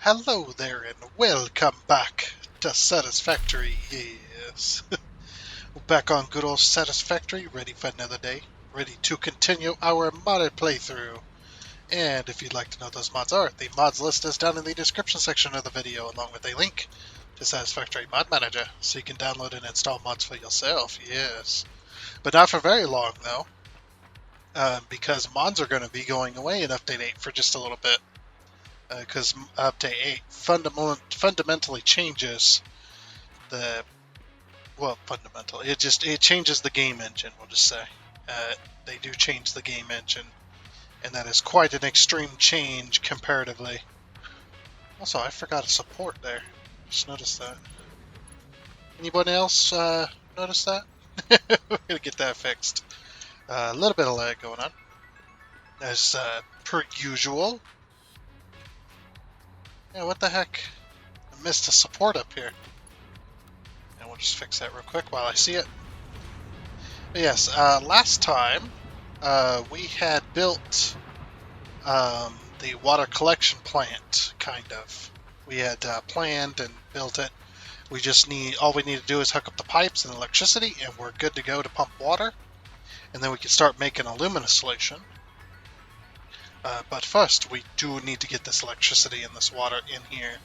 Hello there and welcome back to Satisfactory, yes. We're back on good old Satisfactory, ready for another day, ready to continue our modded playthrough. And if you'd like to know what those mods are, the mods list is down in the description section of the video along with a link to Satisfactory Mod Manager, so you can download and install mods for yourself, yes. But not for very long though, because mods are going to be going away in Update 8 for just a little bit. Because Update 8 fundamentally changes the fundamentally it changes the game engine. We'll just say they do change the game engine, and that is quite an extreme change comparatively. Also, I forgot a support there. Just noticed that. Anybody else notice that? We're gonna get that fixed. A little bit of lag going on, as per usual. Yeah, what the heck? I missed a support up here. And we'll just fix that real quick while I see it. But yes, last time we had built the water collection plant, kind of. We had planned and built it. All we need to do is hook up the pipes and electricity, and we're good to go to pump water. And then we can start making a lumina solution. But first, we do need to get this electricity and this water in here.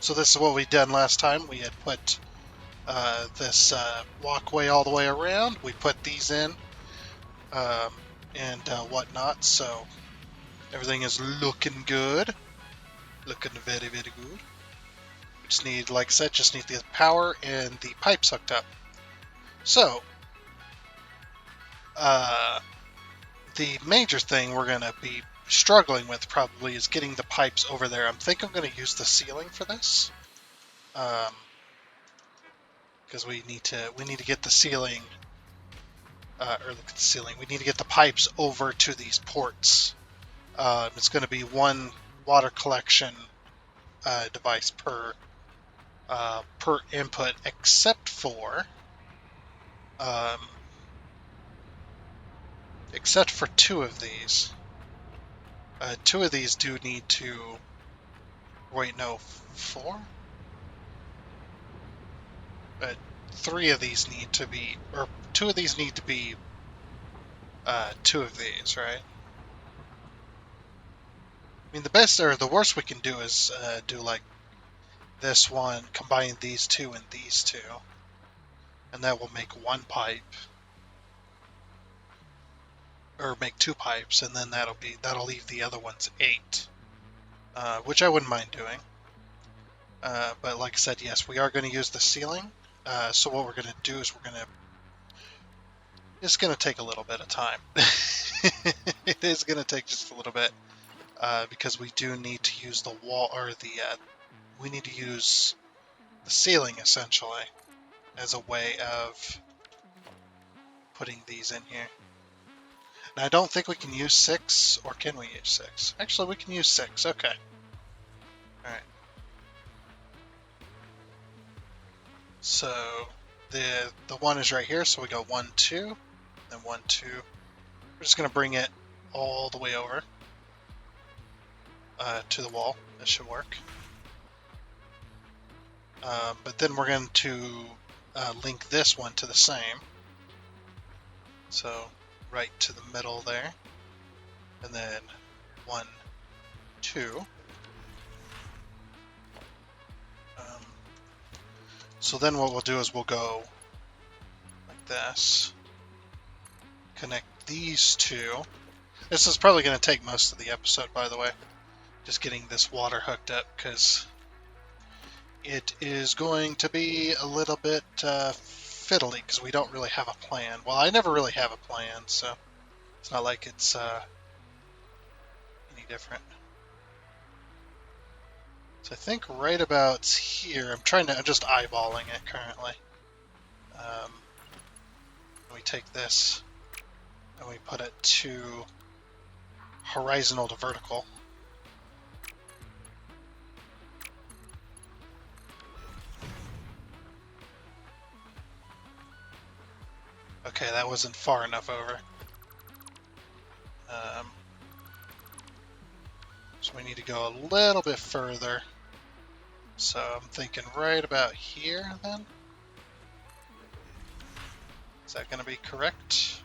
So this is what we done last time. We had put this walkway all the way around. We put these in and whatnot, so everything is looking good. Looking very, very good. We just need, like I said, just need the power and the pipes hooked up. So, the major thing we're going to be struggling with probably is getting the pipes over there. I think I'm going to use the ceiling for this. Because we need to get the ceiling, or look at the ceiling. We need to get the pipes over to these ports. It's going to be one water collection device per input, except for two of these. Two of these do need to. Wait, no, four. Three of these need to be, or two of these need to be. Two of these, right? I mean, the best or the worst we can do is do like this one, combine these two and these two, and that will make one pipe, or make two pipes, and then that'll leave the other ones 8, which I wouldn't mind doing. But like I said, yes, we are going to use the ceiling. So what we're going to do is it's going to take a little bit of time. It is going to take just a little bit. Because we do need to use the wall, or we need to use the ceiling essentially as a way of putting these in here. Now I don't think we can use 6, or can we use 6? Actually, we can use 6. Okay. All right. So the one is right here. So we go 1, 2, then 1, 2. We're just gonna bring it all the way over. To the wall. That should work. But then we're going to link this one to the same. So right to the middle there. And then 1, 2. So then what we'll do is we'll go like this. Connect these two. This is probably going to take most of the episode, by the way. Just getting this water hooked up, because it is going to be a little bit fiddly, because we don't really have a plan. Well, I never really have a plan, so it's not like it's any different. So I think right about here, I'm just eyeballing it currently. We take this and we put it to horizontal to vertical. Okay, that wasn't far enough over. So we need to go a little bit further. So I'm thinking right about here then. Is that going to be correct?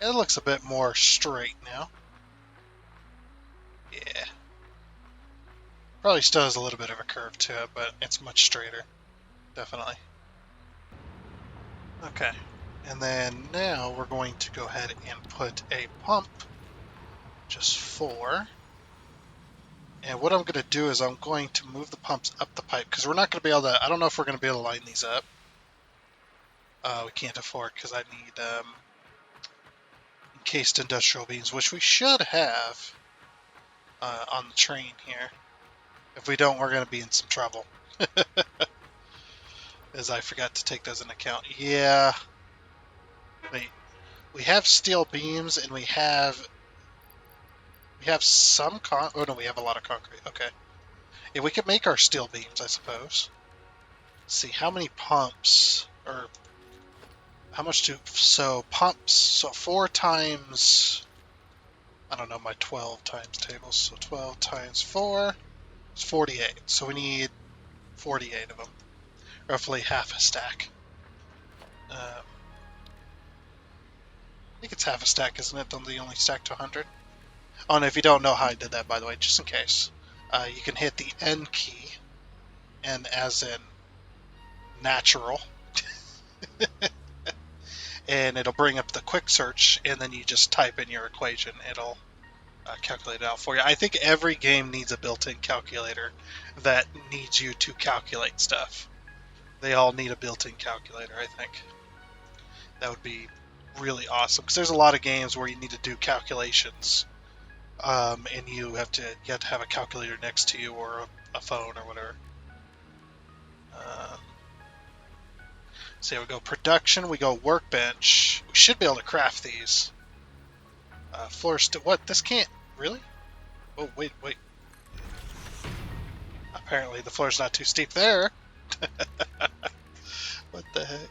It looks a bit more straight now. Yeah. Probably still has a little bit of a curve to it, but it's much straighter. Definitely. Okay. And then now we're going to go ahead and put a pump, just 4. And what I'm going to do is I'm going to move the pumps up the pipe, because we're not going to be able to, I don't know if we're going to be able to line these up. We can't afford, because I need encased industrial beams, which we should have on the train here. If we don't, we're going to be in some trouble. As I forgot to take those into account. Yeah. Wait. We have steel beams, and we have some oh no, we have a lot of concrete. Okay. Yeah, we could make our steel beams, I suppose. Let's see, how many pumps, or how much so pumps, so 4 times, I don't know my 12 times tables, so 12 times 4 is 48. So we need 48 of them, roughly half a stack. I think it's half a stack, isn't it? Don't they only stack to 100? Oh, and if you don't know how I did that, by the way, just in case, you can hit the N key, and as in natural, and it'll bring up the quick search, and then you just type in your equation. It'll calculate it out for you. I think every game needs a built-in calculator that needs you to calculate stuff. They all need a built-in calculator, I think. That would be really awesome, because there's a lot of games where you need to do calculations, and you have to have a calculator next to you, or a phone or whatever. So we go production, we go workbench. We should be able to craft these. Floors to what? This can't really? Oh wait. Apparently the floor's not too steep there. What the heck?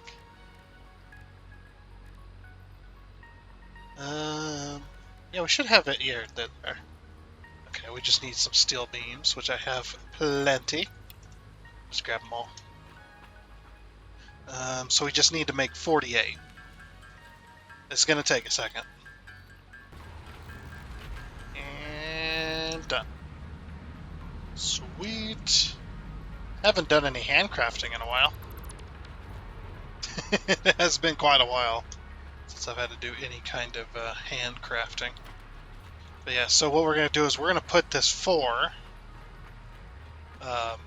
Yeah, we should have it here. There. Okay, we just need some steel beams, which I have plenty. Just grab them all. So we just need to make 48. It's going to take a second. And done. Sweet. Haven't done any handcrafting in a while. It has been quite a while since I've had to do any kind of handcrafting. But yeah, so what we're going to do is we're going to put this 4. Well,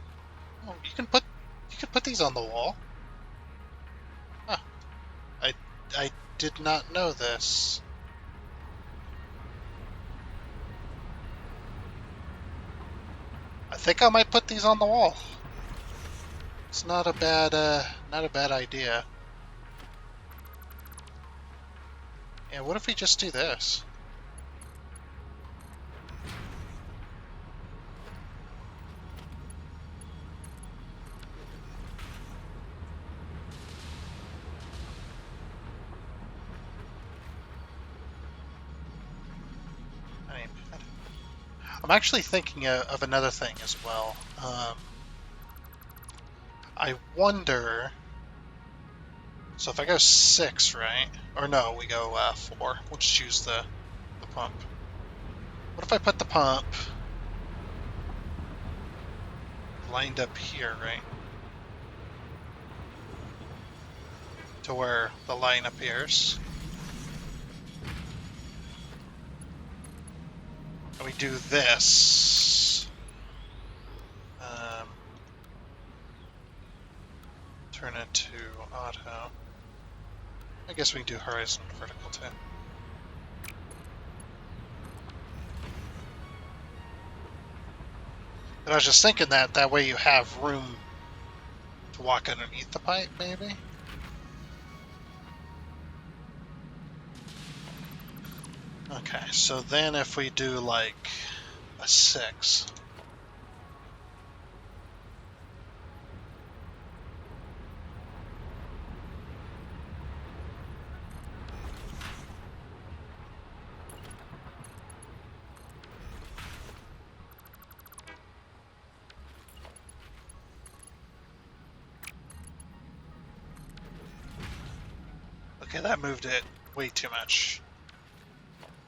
you can put these on the wall. Huh. I did not know this. I think I might put these on the wall. It's not a bad idea. Yeah, what if we just do this? I'm actually thinking of another thing as well. I wonder... So if I go 6, right? Or no, we go 4. We'll just use the pump. What if I put the pump lined up here, right? To where the line appears. And we do this. Turn it to auto. I guess we can do horizontal and vertical too. But I was just thinking that way you have room to walk underneath the pipe, maybe? Okay, so then if we do like a 6. Okay, that moved it way too much.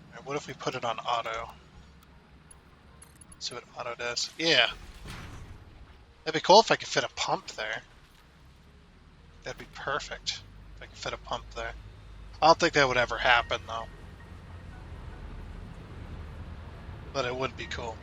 Alright, what if we put it on auto? See what auto does. Yeah. That'd be cool if I could fit a pump there. That'd be perfect if I could fit a pump there. I don't think that would ever happen, though. But it would be cool.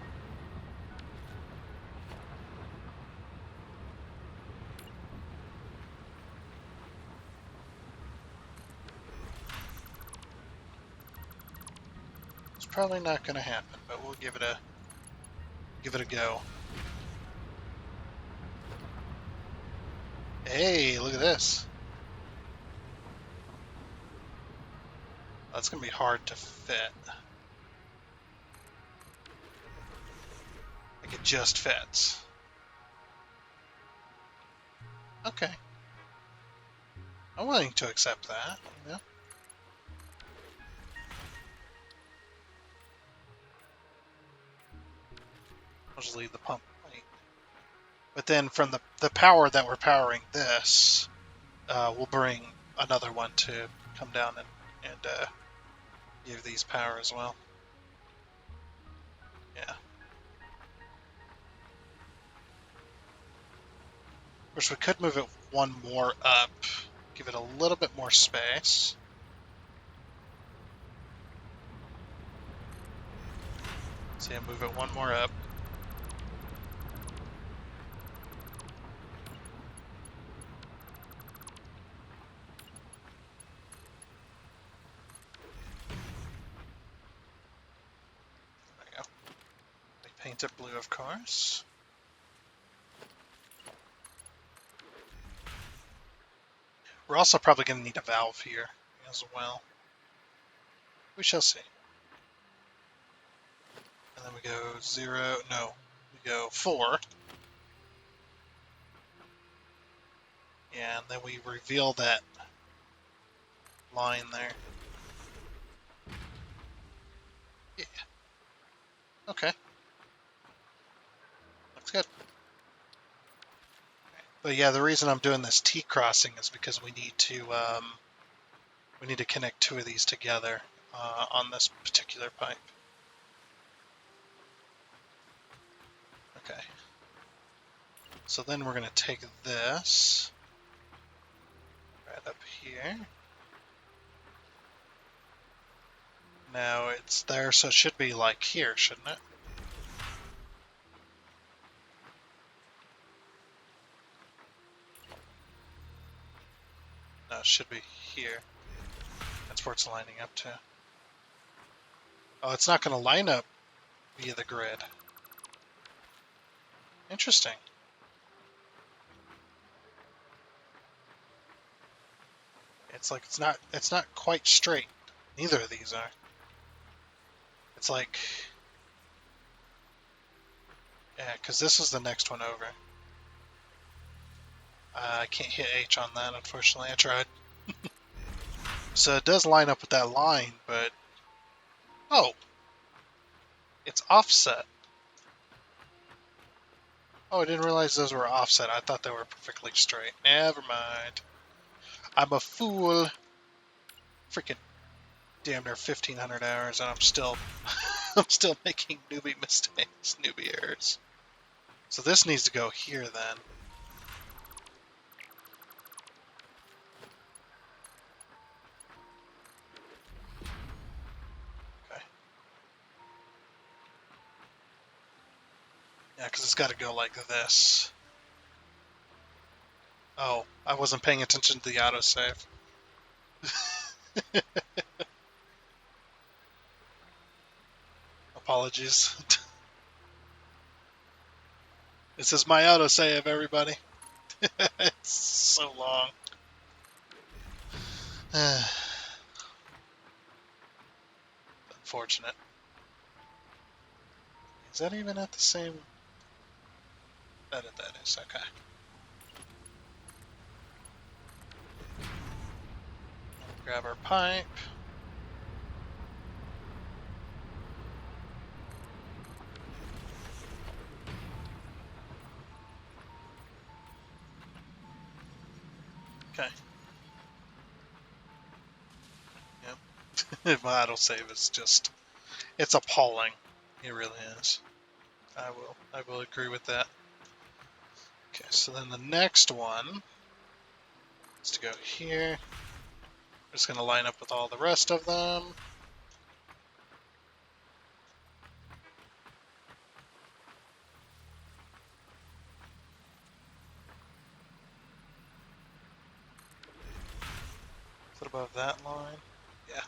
It's probably not going to happen, but we'll give it a go. Hey, look at this. That's going to be hard to fit. Like it just fits. Okay. I'm willing to accept that, you know? I'll just leave the pump light. But then from the power that we're powering this, we'll bring another one to come down and give these power as well. Yeah. Of course, we could move it one more up, give it a little bit more space. So yeah, move it one more up. There we go. We paint it blue, of course. We're also probably going to need a valve here as well. We shall see. And then we go 0, no, we go 4. And then we reveal that line there. Yeah. Okay. Looks good. But yeah, the reason I'm doing this T crossing is because we need to connect two of these together on this particular pipe. Okay. So then we're going to take this right up here. Now it's there, so it should be like here, shouldn't it? No, it should be here. That's where it's lining up to. Oh, it's not going to line up via the grid. Interesting. It's like it's not quite straight. Neither of these are. It's like, yeah, because this is the next one over. I can't hit H on that, unfortunately. I tried. So it does line up with that line, but oh, it's offset. Oh, I didn't realize those were offset. I thought they were perfectly straight. Never mind. I'm a fool. Freaking damn near 1,500 hours, and I'm still I'm still making newbie mistakes, newbie errors. So this needs to go here then. Okay. Yeah, because it's got to go like this. Oh, I wasn't paying attention to the autosave. Apologies. This is my autosave, everybody. It's so long. Unfortunate. Is that even at the same? That is, okay. Grab our pipe. Okay. My autosave is just, it's appalling. It really is. I will agree with that. Okay, so then the next one is to go here. I'm just going to line up with all the rest of them. Is it above that line? Yeah.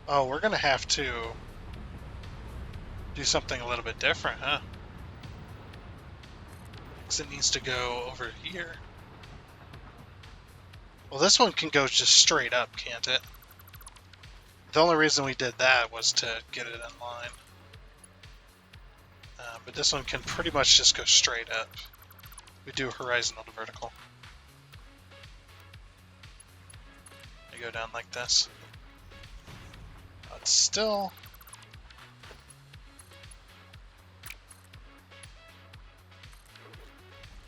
Oh, we're going to have to do something a little bit different, huh? Because it needs to go over here. Well, this one can go just straight up, can't it? The only reason we did that was to get it in line. But this one can pretty much just go straight up. We do horizontal to vertical. You go down like this. But still...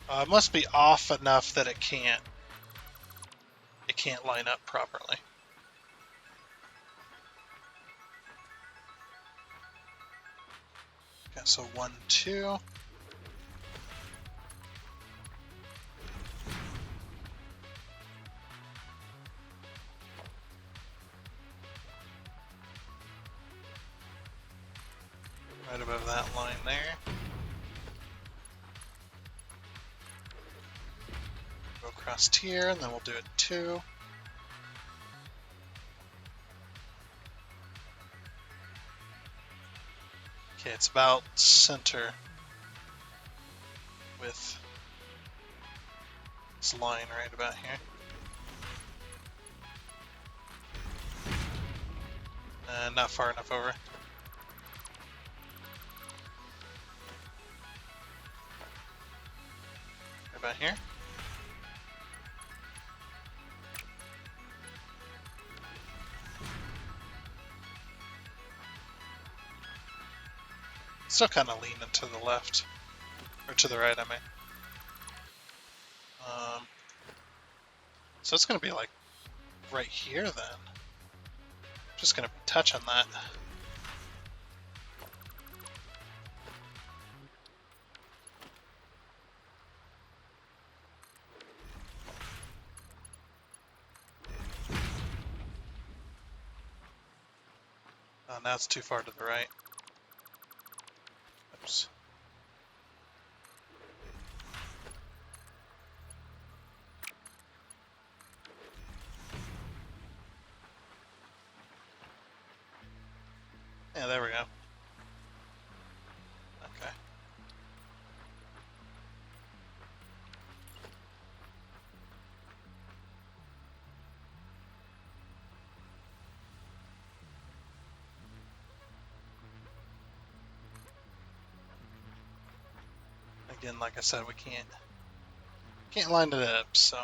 it must be off enough that it can't line up properly. Okay, so 1, 2. Right above that line there. Go across here, and then we'll do it 2. Okay, it's about center with this line right about here. And not far enough over. Right about here. Still kind of leaning to the left. Or to the right, I mean. So it's going to be like right here then. Just going to be touching that. Oh, now it's too far to the right. Oops. Yeah, there we go. Okay. Again, like I said, we can't line it up, so.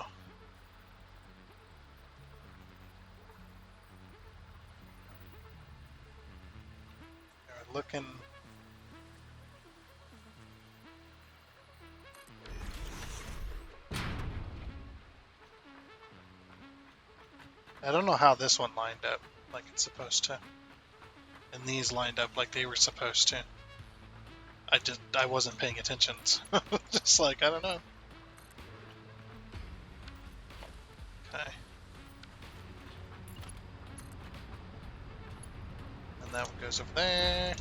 We're looking. I don't know how this one lined up like it's supposed to. And these lined up like they were supposed to. I wasn't paying attention. Just like, I don't know. Okay. And that one goes over there.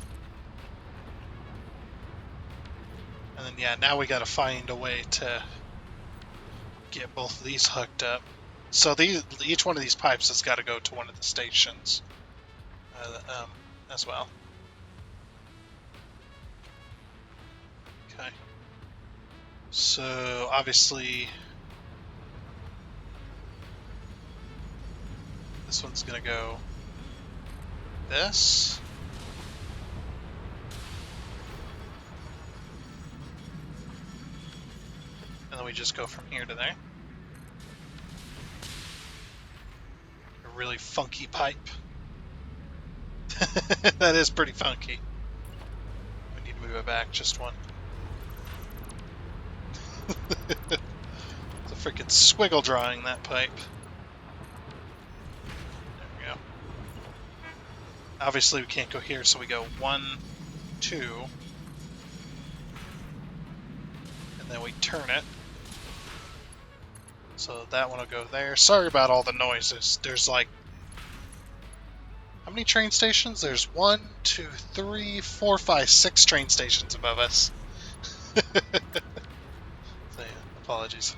And then, yeah, now we gotta find a way to get both of these hooked up. So each one of these pipes has got to go to one of the stations as well. Okay. So obviously this one's gonna go this. And then we just go from here to there. really funky pipe. That is pretty funky. We need to move it back just one. It's a freaking squiggle drawing, that pipe. There we go. Obviously we can't go here, so we go 1, 2, and then we turn it. So that one will go there. Sorry about all the noises. There's like... How many train stations? There's 1, 2, 3, 4, 5, 6 train stations above us. So yeah, apologies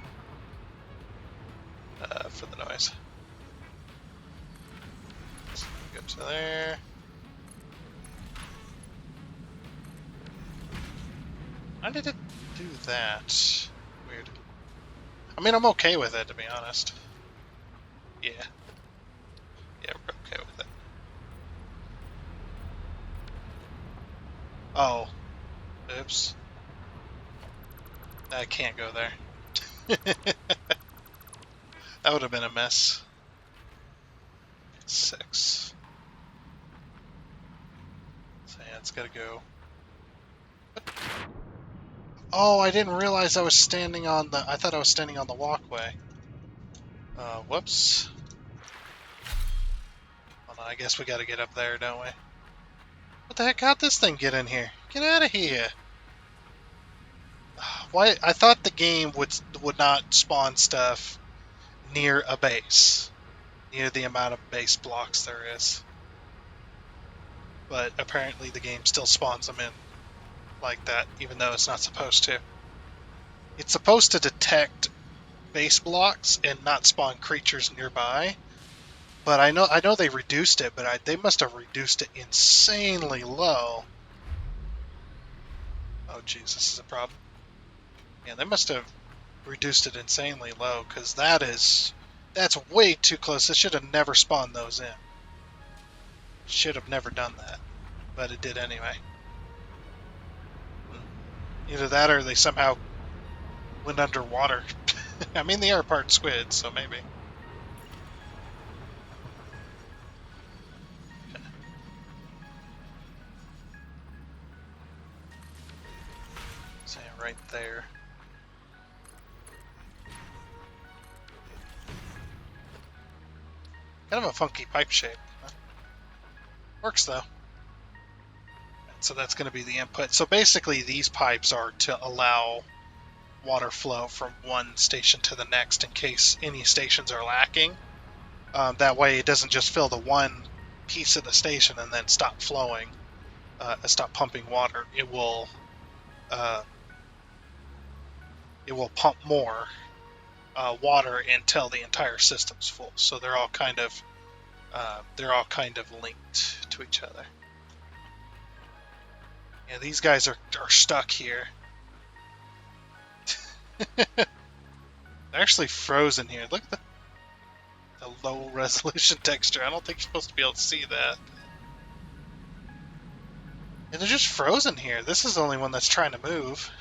for the noise. So go to there. Why did it do that? Weird. I mean, I'm okay with it, to be honest. Yeah. Yeah, we're okay with it. Oh. Oops. I can't go there. That would have been a mess. 6. So yeah, it's gotta go. Oh, I didn't realize I was standing on the... I thought I was standing on the walkway. Whoops. Well, I guess we gotta get up there, don't we? What the heck? How'd this thing get in here? Get out of here! Why? I thought the game would not spawn stuff near a base, near the amount of base blocks there is. But apparently the game still spawns them in like that, even though it's not supposed to. It's supposed to detect base blocks and not spawn creatures nearby. But I know they reduced it, but they must have reduced it insanely low. Oh, jeez, this is a problem. Yeah, they must have reduced it insanely low, because that's way too close. It should have never spawned those in. Should have never done that, but it did anyway. Either that or they somehow went underwater. I mean, they are part squid, so maybe. Okay. So yeah, right there. Kind of a funky pipe shape. Works though. So that's going to be the input. So basically these pipes are to allow water flow from one station to the next in case any stations are lacking. That way it doesn't just fill the one piece of the station and then stop flowing, stop pumping water. It will pump more water until the entire system's full. So they're all kind of linked to each other. Yeah, these guys are stuck here. They're actually frozen here. Look at the low resolution texture. I don't think you're supposed to be able to see that. And they're just frozen here. This is the only one that's trying to move.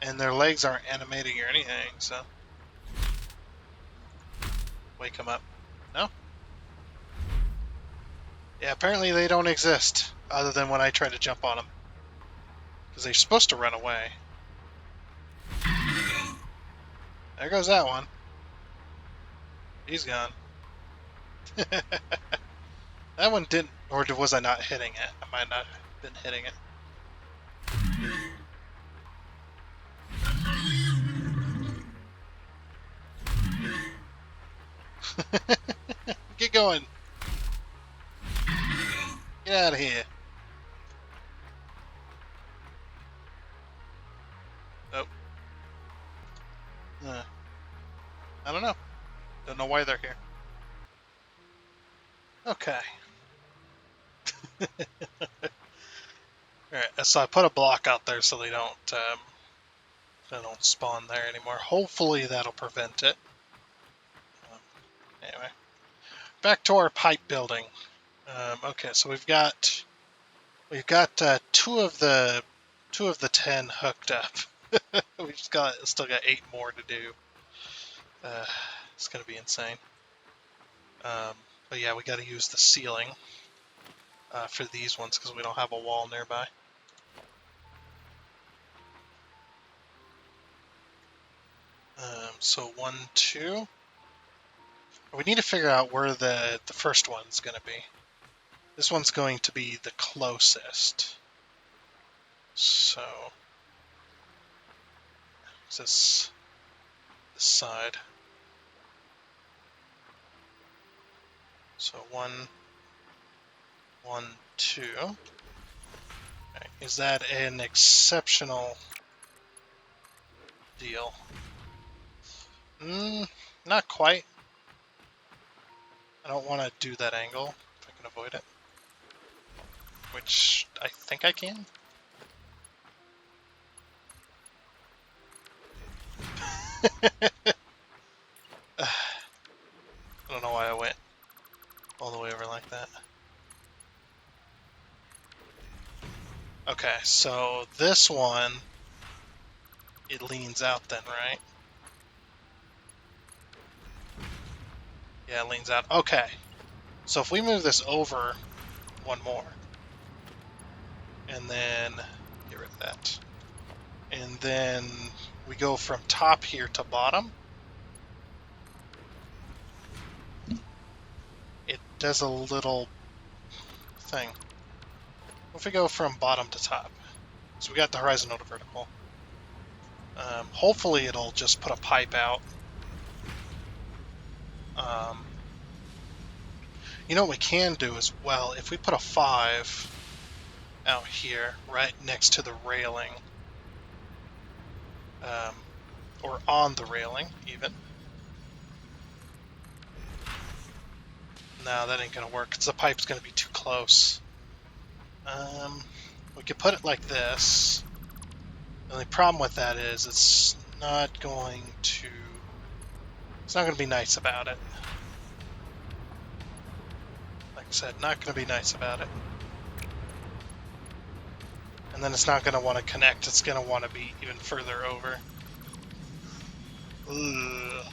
And their legs aren't animating or anything, so... Wake them up. No? Yeah, apparently they don't exist, other than when I try to jump on them. Because they're supposed to run away. There goes that one. He's gone. That one didn't... Or was I not hitting it? I might not have been hitting it. Get going. Get out of here. Oh. I don't know. Don't know why they're here. Okay. Alright, so I put a block out there so they don't spawn there anymore. Hopefully that'll prevent it. Anyway. Back to our pipe building. Okay, so we've got two of the 10 hooked up. We've still got 8 more to do. It's going to be insane. But yeah, we got to use the ceiling for these ones because we don't have a wall nearby. So 1, 2. We need to figure out where the first one's going to be. This one's going to be the closest. So this side. So 1, 1, 2. Okay. Is that an exceptional deal? Not quite. I don't want to do that angle if I can avoid it. Which I think I can. I don't know why I went all the way over like that. Okay, so this one, it leans out then, right? Yeah, it leans out. Okay, so if we move this over one more, and then get rid of that, and then we go from top here to bottom, it does a little thing. If we go from bottom to top, so we got the horizontal to vertical. Hopefully it'll just put a pipe out. You know what we can do as well, if we put a 5 out here, right next to the railing, or on the railing, even. No, that ain't gonna work, because the pipe's gonna be too close. We could put it like this. The only problem with that is it's not going to be nice about it. Like I said, not going to be nice about it. And then it's not going to want to connect, it's going to want to be even further over. Ugh.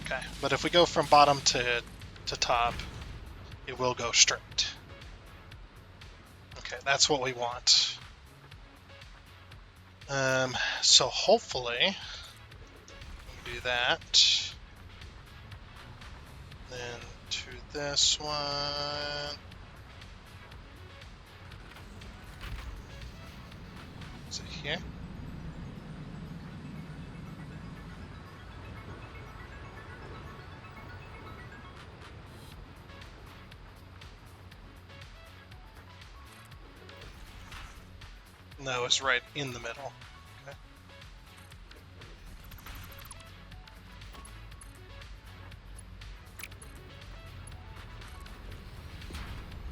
Okay, but if we go from bottom to top, it will go straight. Okay, that's what we want. So hopefully, we do that. Then to this one. Is it here? No, it's right in the middle. Okay.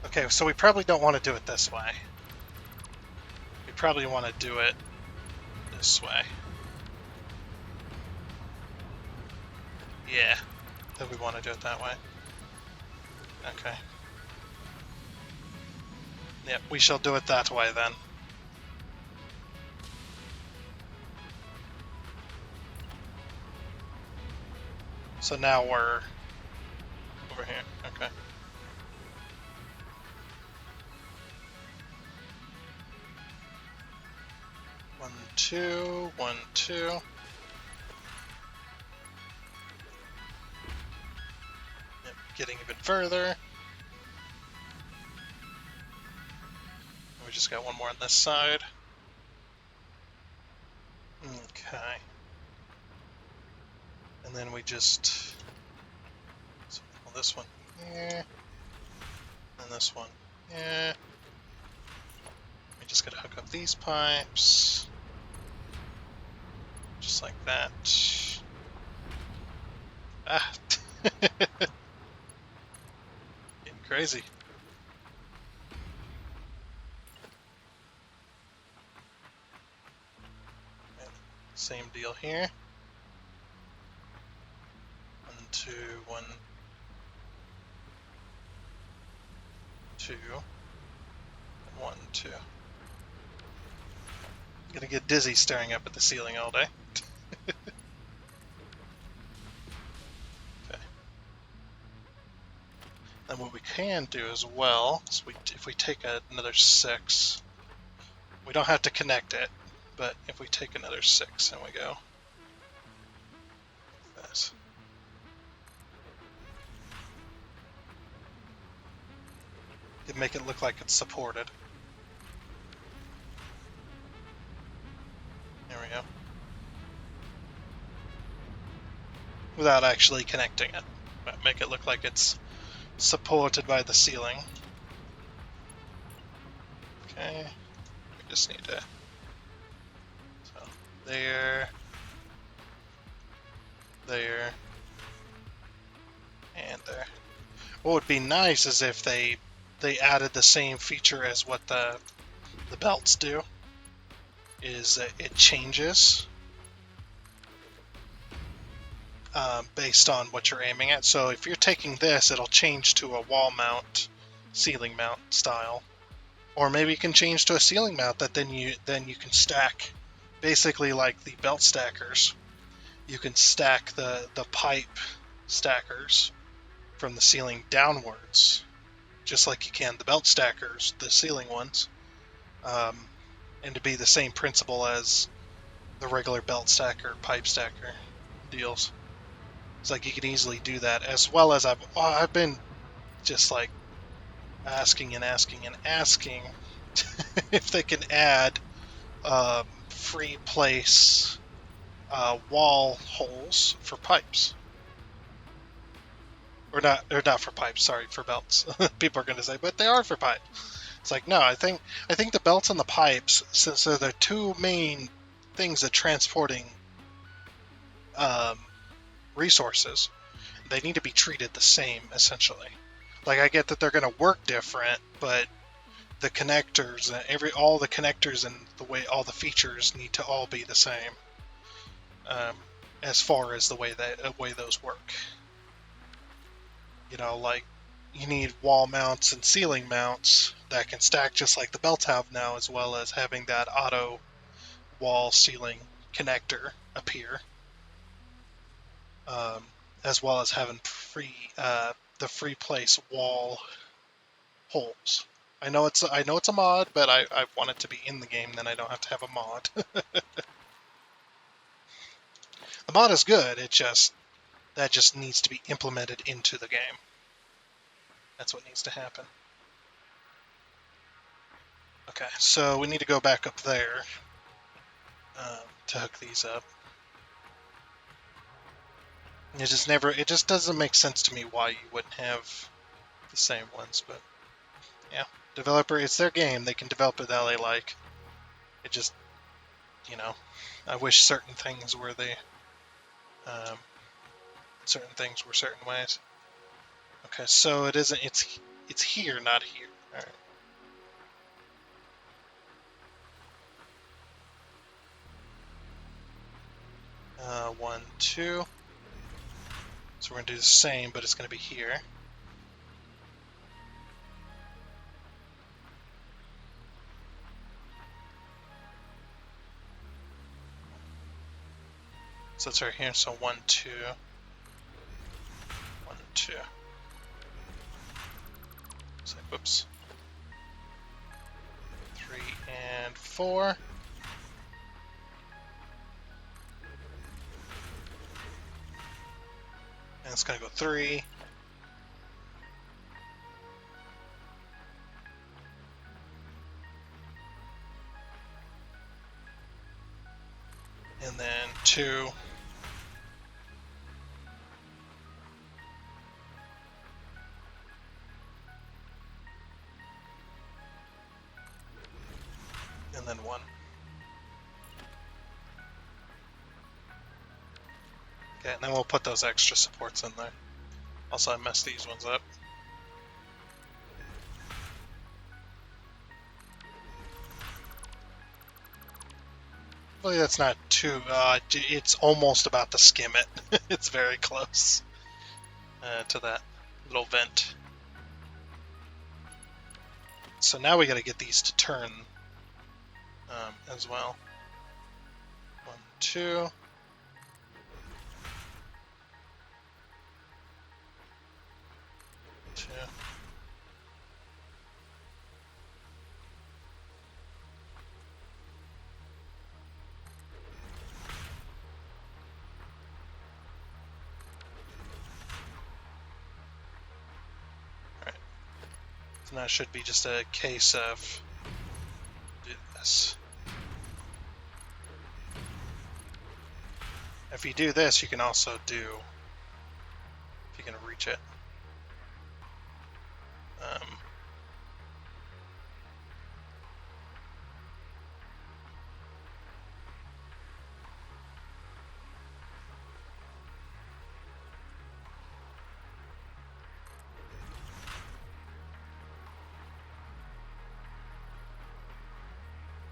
Okay, so we probably don't want to do it this way. We probably want to do it this way. Yeah, then we want to do it that way. Okay. Yep, we shall do it that way then. So now we're over here. Okay. One, two, 1, 2. Yep, getting even further. We just got one more on this side. Okay. And then we just pull this one here, and this one here. We just gotta hook up these pipes, just like that. Ah, getting crazy. And same deal here. 1, 2, 1, 2, 1, 2. Gonna get dizzy staring up at the ceiling all day. And what we can do as well is if we take another 6, we don't have to connect it, but if we take another 6 and we go this, it make it look like it's supported. There we go. Without actually connecting it, but make it look like it's supported by the ceiling. Okay, we just need to, so there, there, and there. What would be nice is if they added the same feature as what the belts do, is that it changes based on what you're aiming at. So if you're taking this, it'll change to a wall mount, ceiling mount style. Or maybe you can change to a ceiling mount that then you can stack, basically like the belt stackers. You can stack the pipe stackers from the ceiling downwards, just like you can the belt stackers, the ceiling ones, and to be the same principle as the regular belt stacker, pipe stacker deals. It's like you can easily do that, as well as I've been just like asking and asking and asking if they can add free place wall holes for pipes. Or not for pipes, sorry, for belts. People are going to say, but they are for pipes. It's like, no, I think the belts and the pipes, since they're the two main things that transporting resources, they need to be treated the same, essentially. Like, I get that they're going to work different, but the connectors, all the connectors and the way all the features need to all be the same, as far as the way those work. You know, like, you need wall mounts and ceiling mounts that can stack just like the belts have now, as well as having that auto wall ceiling connector appear, as well as having the free place wall holes. I know it's a mod, but I want it to be in the game, then I don't have to have a mod. The mod is good, that just needs to be implemented into the game. That's what needs to happen. Okay, so we need to go back up there to hook these up. It just doesn't make sense to me why you wouldn't have the same ones, but yeah. Developer, it's their game, they can develop it how they like. It just, I wish certain things were certain ways. Okay, so it's here, not here. Alright. 1, 2. So we're going to do the same, but it's going to be here. So it's right here, so 1, 2. 1, 2. So, whoops. 3 and 4. And it's going to go 3. And then 2. And then 1. Okay, and then we'll put those extra supports in there. Also, I messed these ones up. Well, that's not too... it's almost about to skim it. It's very close to that little vent. So now we got to get these to turn as well. 1, 2. Yeah. Alright. So now it should be just a case of do this. If you do this, you can also do, if you can reach it.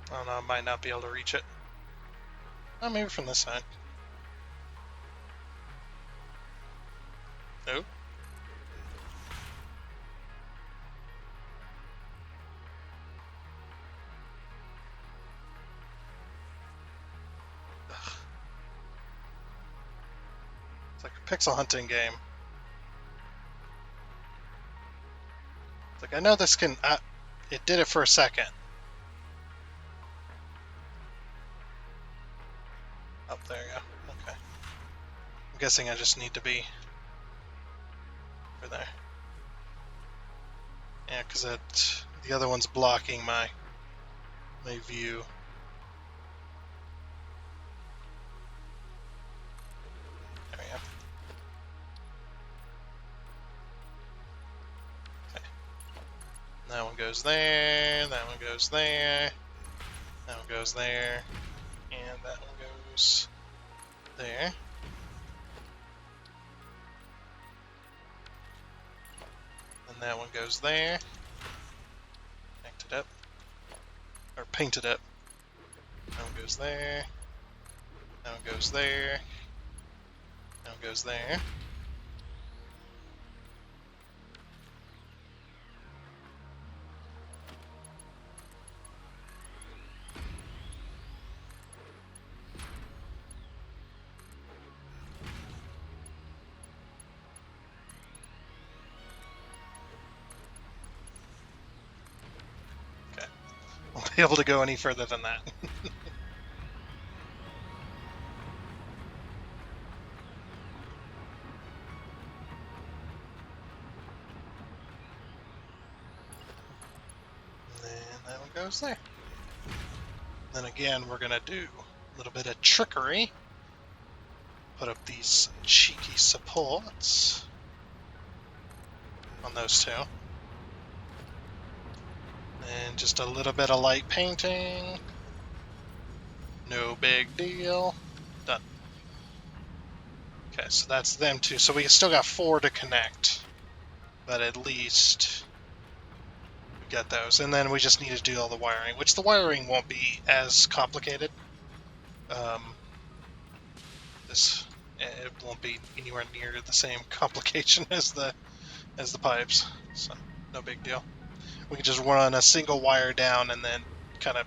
I don't know, I might not be able to reach it. Oh, maybe from this side. Nope. It's like a pixel hunting game. It's like, I know this can... it did it for a second. Up there, yeah. Okay. I'm guessing I just need to be over there. Yeah, because the other one's blocking my view. There we go. Okay. That one goes there, that one goes there, that one goes there, and that one goes there. And that one goes there. Connected up. Or painted up. That one goes there. That one goes there. That one goes there. Okay. Won't be able to go any further than that. And then that one goes there. Then again, we're gonna do a little bit of trickery. Put up these cheeky supports on those two. And just a little bit of light painting. No big deal. Done. Okay, so that's them two. So we still got 4 to connect. But at least we got those. And then we just need to do all the wiring, which the wiring won't be as complicated. It won't be anywhere near the same complication as the pipes. So no big deal. We can just run a single wire down and then kind of,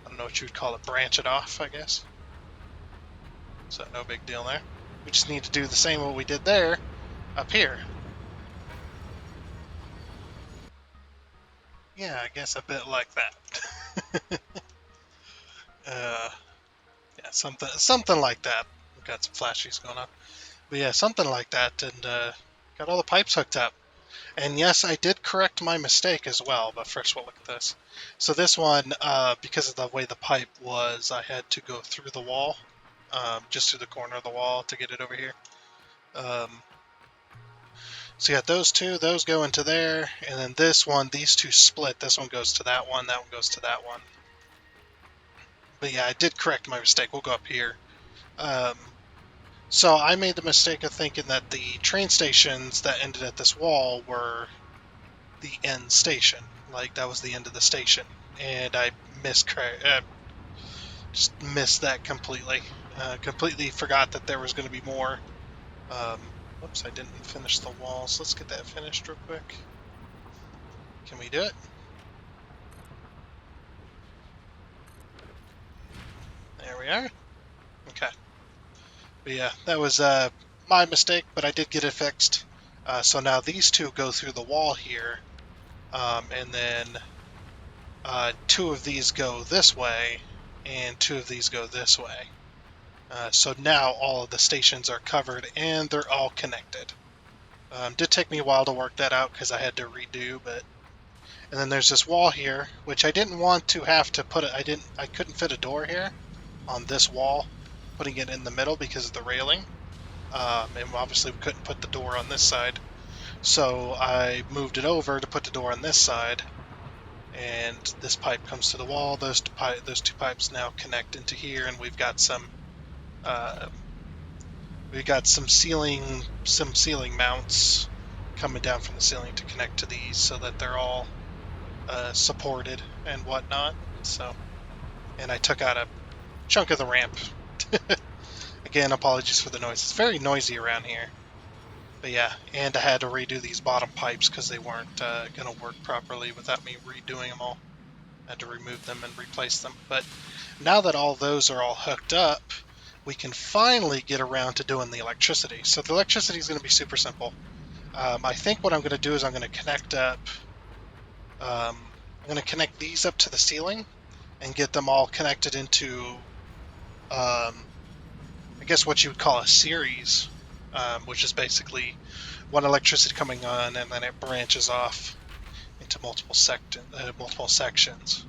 I don't know what you would call it, branch it off, I guess. So no big deal there. We just need to do the same what we did there up here. Yeah, I guess a bit like that. Yeah, something like that. We've got some flashies going on. But yeah, something like that, and got all the pipes hooked up. And yes, I did correct my mistake as well, but first we'll look at this. So this one, because of the way the pipe was, I had to go through the wall, just through the corner of the wall to get it over here. So you got those two, those go into there, and then this one, these two split. This one goes to that one goes to that one. But yeah, I did correct my mistake. We'll go up here. So I made the mistake of thinking that the train stations that ended at this wall were the end station. Like, that was the end of the station. And I just missed that completely. Completely forgot that there was going to be more. Whoops, I didn't finish the walls. Let's get that finished real quick. Can we do it? There we are. Okay. But yeah, that was my mistake, but I did get it fixed. So now these two go through the wall here, and then two of these go this way, and two of these go this way. So now all of the stations are covered, and they're all connected. Did take me a while to work that out because I had to redo, but and then there's this wall here, which I didn't want to have to put it. I couldn't fit a door here on this wall, putting it in the middle because of the railing. And obviously we couldn't put the door on this side, so I moved it over to put the door on this side. And this pipe comes to the wall. Those two pipes now connect into here, and uh, we've got some ceiling mounts coming down from the ceiling to connect to these, so that they're all supported and whatnot. So, and I took out a chunk of the ramp. Again, apologies for the noise. It's very noisy around here. But yeah, and I had to redo these bottom pipes because they weren't going to work properly without me redoing them all. I had to remove them and replace them. But now that all those are all hooked up, we can finally get around to doing the electricity. So the electricity is going to be super simple. I think what I'm going to do is I'm going to connect up. I'm going to connect these up to the ceiling and get them all connected into, I guess what you would call a series, which is basically one electricity coming on and then it branches off into multiple sections,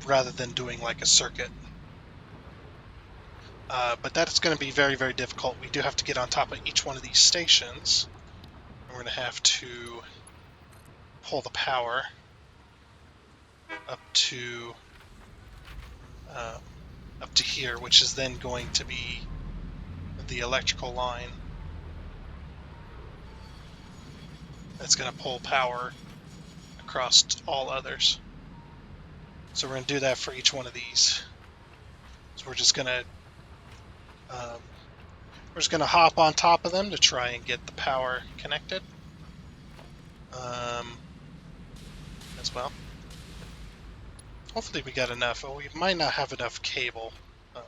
rather than doing like a circuit. But that's going to be very, very difficult. We do have to get on top of each one of these stations. And we're going to have to pull the power up to um, up to here, which is then going to be the electrical line that's going to pull power across all others. So we're going to do that for each one of these. So um, we're just going to hop on top of them to try and get the power connected, as well. Hopefully we got enough. Oh, we might not have enough cable. Oh,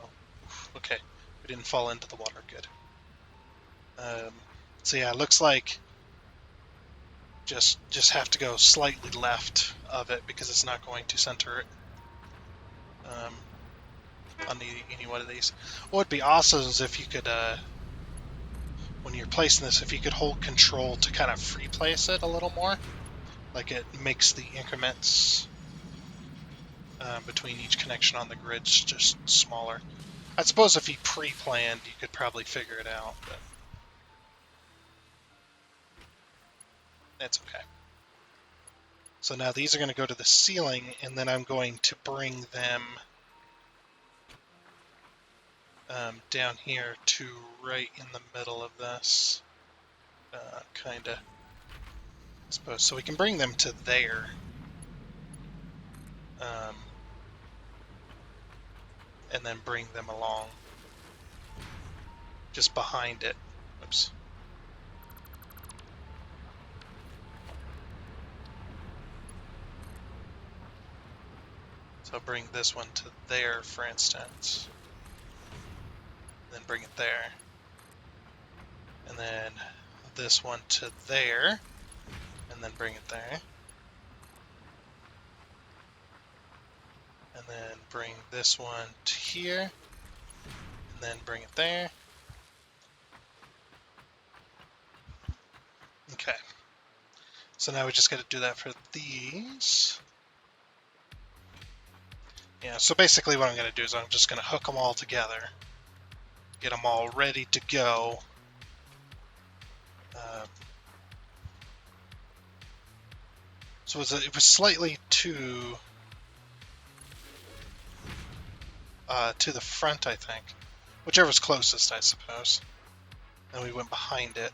okay. We didn't fall into the water. Good. So yeah, it looks like just have to go slightly left of it because it's not going to center it on any one of these. What would be awesome is if you could, when you're placing this, if you could hold control to kind of free place it a little more, like it makes the increments between each connection on the grids just smaller. I suppose if you pre-planned, you could probably figure it out, but that's okay. So now these are going to go to the ceiling, and then I'm going to bring them down here to right in the middle of this, kind of, I suppose. So we can bring them to there. And then bring them along just behind it. Oops. So I'll bring this one to there, for instance. Then bring it there. And then this one to there. And then bring it there. And then bring this one to here. And then bring it there. Okay. So now we just got to do that for these. Yeah, so basically what I'm going to do is I'm just going to hook them all together. Get them all ready to go. So it was slightly to the front, I think. Whichever's closest, I suppose. And we went behind it.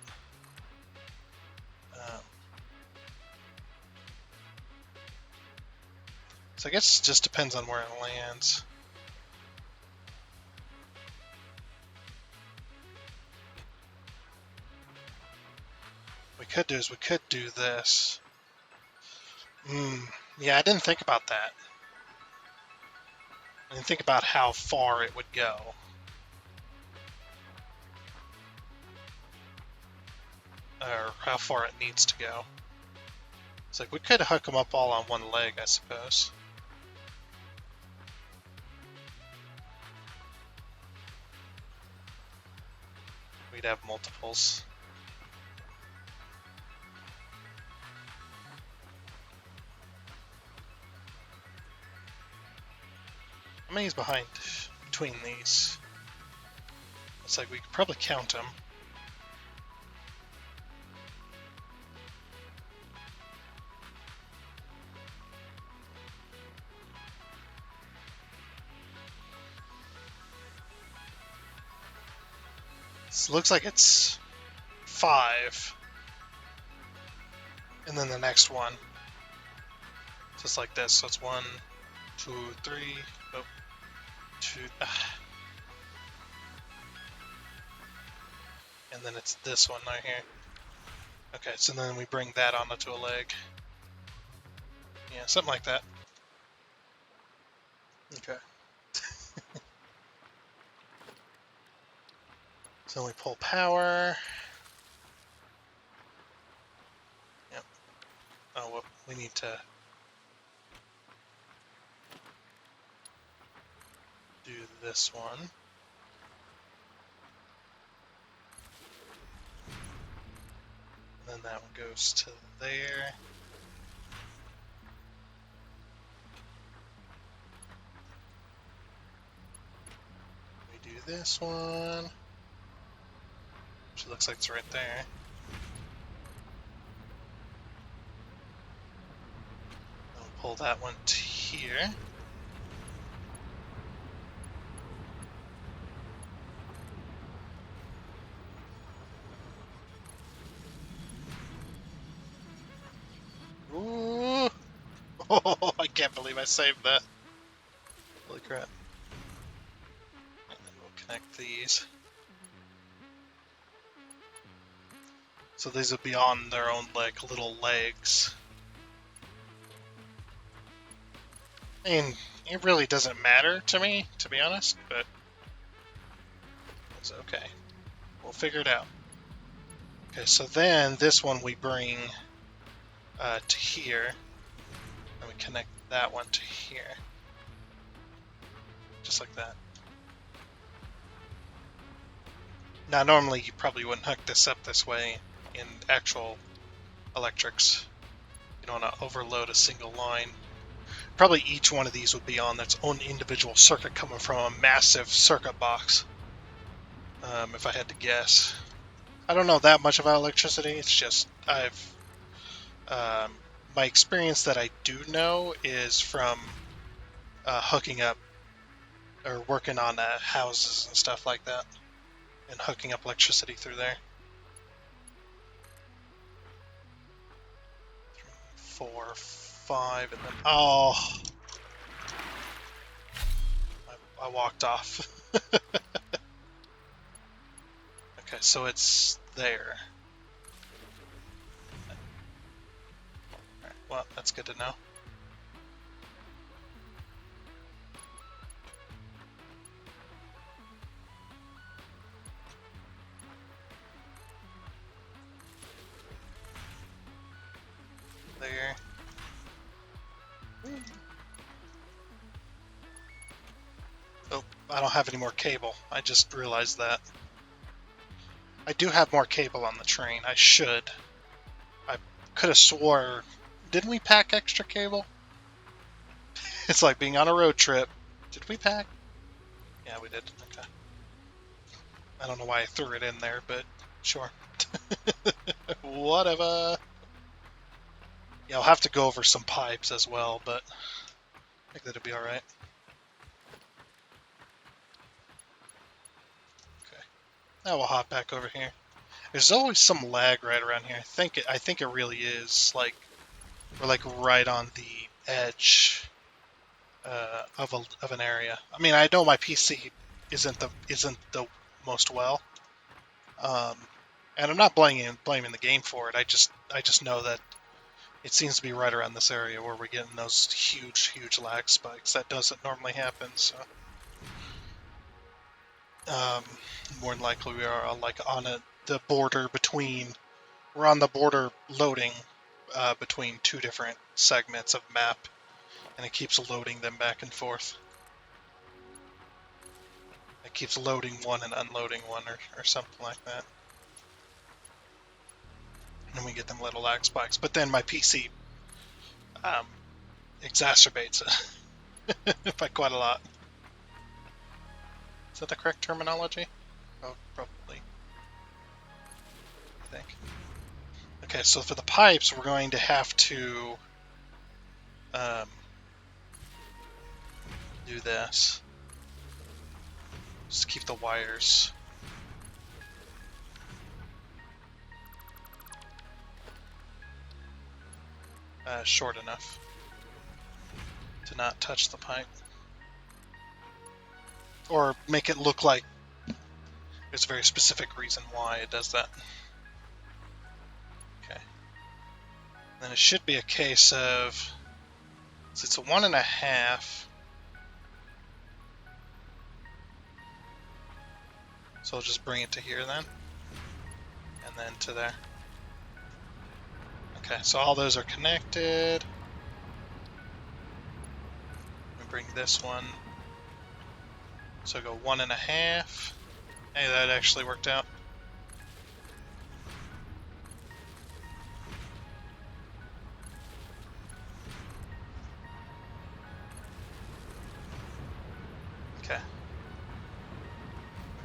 So I guess it just depends on where it lands. What we could do this. Yeah, I didn't think about that. I didn't think about how far it would go. or how far it needs to go. It's like we could hook them up all on one leg, I suppose. We'd have multiples. How many's behind between these? It's like we could probably count them. So it looks like it's 5. And then the next one. Just like this. So it's 1, 2, 3. Oh, 2. And then it's this one right here. Okay, so then we bring that onto a leg. Yeah, something like that. Okay. So we pull power. Yep. Oh, well, we need to do this one. And then that one goes to there. We do this one. Which looks like it's right there. We'll pull that one to here. Ooh! Oh, I can't believe I saved that. Holy crap. And then we'll connect these. So these will be on their own like little legs. I mean, it really doesn't matter to me, to be honest, but it's okay. We'll figure it out. Okay, so then this one we bring to here, and we connect that one to here. Just like that. Now, normally you probably wouldn't hook this up this way in actual electrics. You don't want to overload a single line. Probably each one of these would be on its own individual circuit coming from a massive circuit box, if I had to guess. I don't know that much about electricity. It's just my experience that I do know is from hooking up or working on houses and stuff like that, and hooking up electricity through there. 3, 4, 5, and then I walked off. Okay, so it's there. Alright, well, that's good to know. There. Oh, I don't have any more cable. I just realized that. I do have more cable on the train. I should. I could have swore... Didn't we pack extra cable? It's like being on a road trip. Did we pack? Yeah, we did. Okay. I don't know why I threw it in there, but sure. Whatever. Yeah, I'll have to go over some pipes as well, but I think that'll be alright. Okay. Now we'll hop back over here. There's always some lag right around here. I think it really is. Like, we're like right on the edge of an area. I mean, I know my PC isn't the most well, and I'm not blaming the game for it. I just know that it seems to be right around this area where we're getting those huge lag spikes. That doesn't normally happen. So, more than likely we are like on the border between we're on the border loading between two different segments of map, and it keeps loading them back and forth. It keeps loading one and unloading one, or something like that. And we get them little lag spikes. But then my PC exacerbates it by quite a lot. Is that the correct terminology? Oh, probably. I think. Okay, so for the pipes, we're going to have to do this. Just keep the wires short enough to not touch the pipe. Or make it look like there's a very specific reason why it does that. Okay. Then it should be a case of, so it's a 1.5. So I'll just bring it to here then. And then to there. Okay, so all those are connected. Let me bring this one. So go 1.5. Hey, that actually worked out. Okay.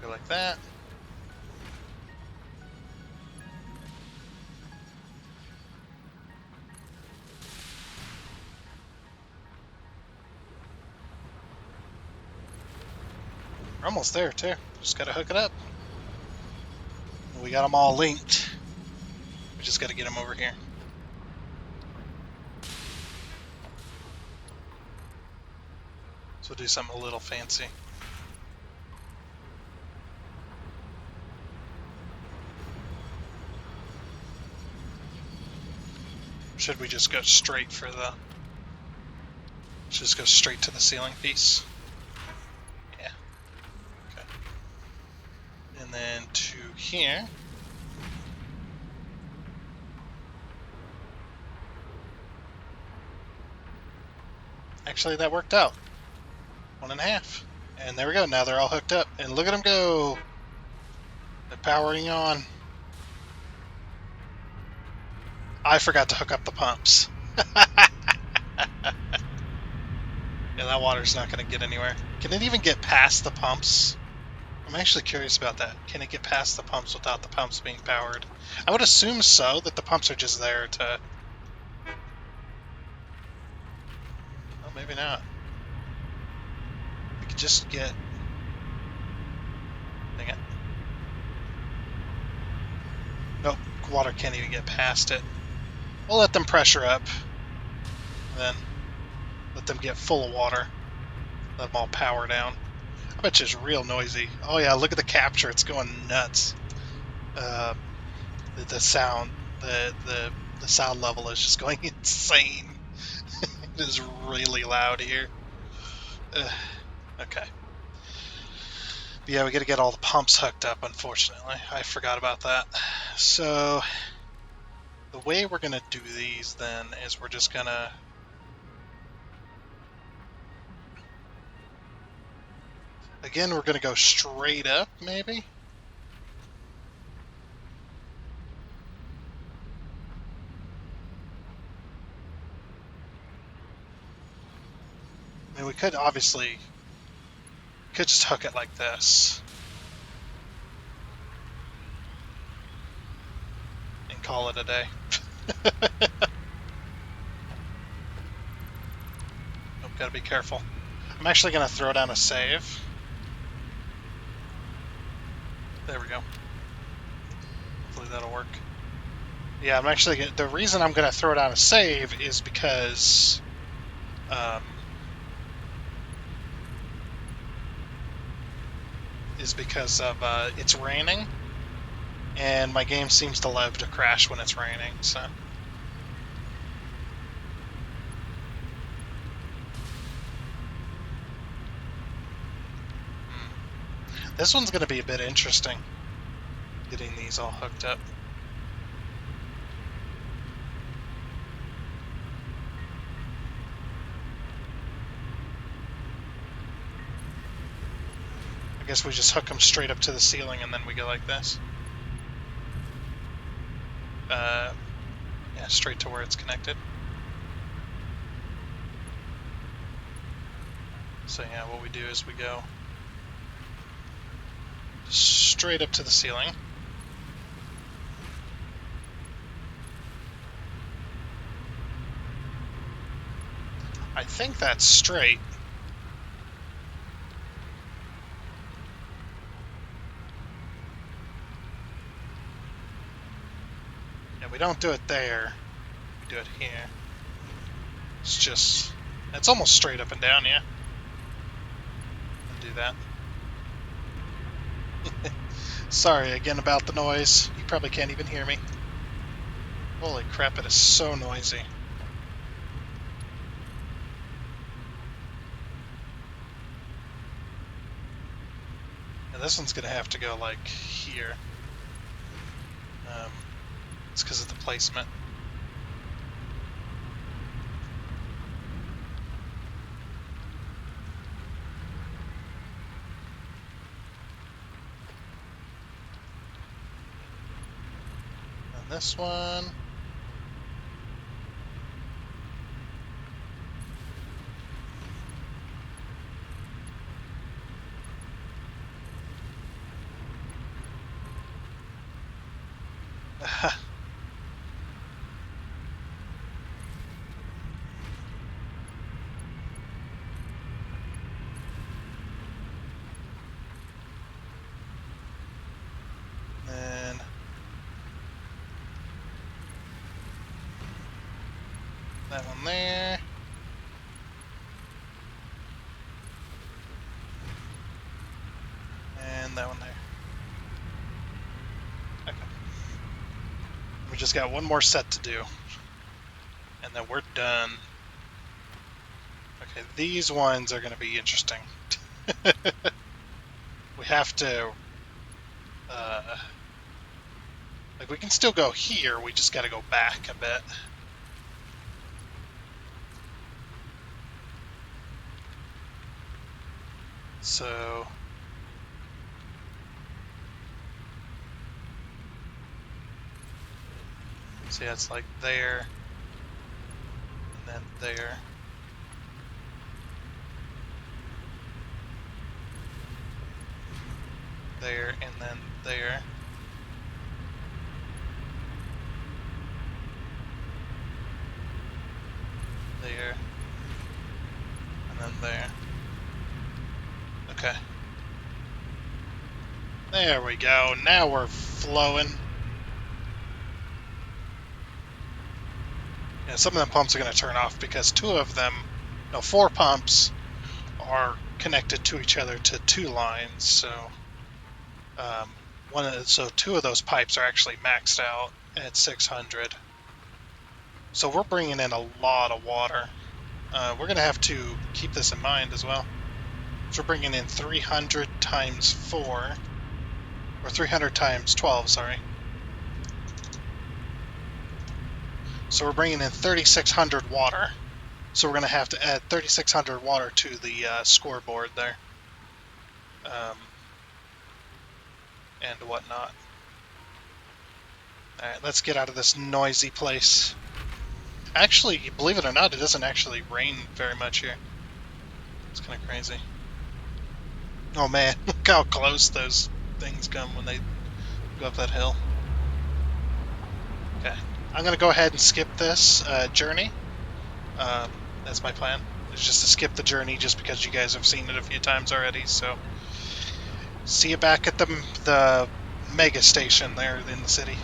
Go like that. We're almost there too. Just gotta hook it up. We got them all linked. We just gotta get them over here. So we'll do something a little fancy. Should we just go straight for the... Just go straight to the ceiling piece? Yeah. Okay. And then to here. Actually, that worked out. 1.5. And there we go. Now they're all hooked up. And look at them go. They're powering on. I forgot to hook up the pumps. Yeah, that water's not going to get anywhere. Can it even get past the pumps? I'm actually curious about that. Can it get past the pumps without the pumps being powered? I would assume so, that the pumps are just there to... Well, maybe not. We could just get... Dang it. Nope, water can't even get past it. We'll let them pressure up. And then let them get full of water. Let them all power down. I bet you it's real noisy. Oh yeah, look at the capture. It's going nuts. The sound, the sound level is just going insane. It is really loud here. Okay. But yeah, we got to get all the pumps hooked up, unfortunately. I forgot about that. So the way we're going to do these then is we're just going to... Again, we're going to go straight up, maybe? I mean, we could obviously... Could just hook it like this. And call it a day. Oh, gotta be careful. I'm actually going to throw down a save. There we go. Hopefully that'll work. Yeah, I'm actually the reason I'm going to throw down a save is because of it's raining, and my game seems to love to crash when it's raining. So this one's going to be a bit interesting, getting these all hooked up. guess we just hook them straight up to the ceiling and then we go like this. Yeah, straight to where it's connected. So yeah, what we do is we go straight up to the ceiling. I think that's straight. Yeah, we don't do it there. We do it here. It's almost straight up and down, yeah. Do that. Sorry again about the noise. You probably can't even hear me. Holy crap, it is so noisy. And this one's gonna have to go like here. It's because of the placement. And this one. And that one there. And that one there. Okay. We just got one more set to do. And then we're done. Okay, these ones are going to be interesting. We have to... like, we can still go here, we just got to go back a bit. So... see, it's like there, and then there. There, and then there. There. And then there. Okay. There we go. Now we're flowing. Yeah, some of them pumps are going to turn off because four pumps are connected to each other to two lines. So, two of those pipes are actually maxed out at 600. So we're bringing in a lot of water. We're going to have to keep this in mind as well. So we're bringing in 300 times 4, or 300 times 12, sorry. So we're bringing in 3,600 water. So we're going to have to add 3,600 water to the scoreboard there. And whatnot. Alright, let's get out of this noisy place. Actually, believe it or not, it doesn't actually rain very much here. It's kind of crazy. Oh man, look how close those things come when they go up that hill. Okay, I'm going to go ahead and skip this journey. That's my plan. It's just to skip the journey just because you guys have seen it a few times already, so... see you back at the mega station there in the city.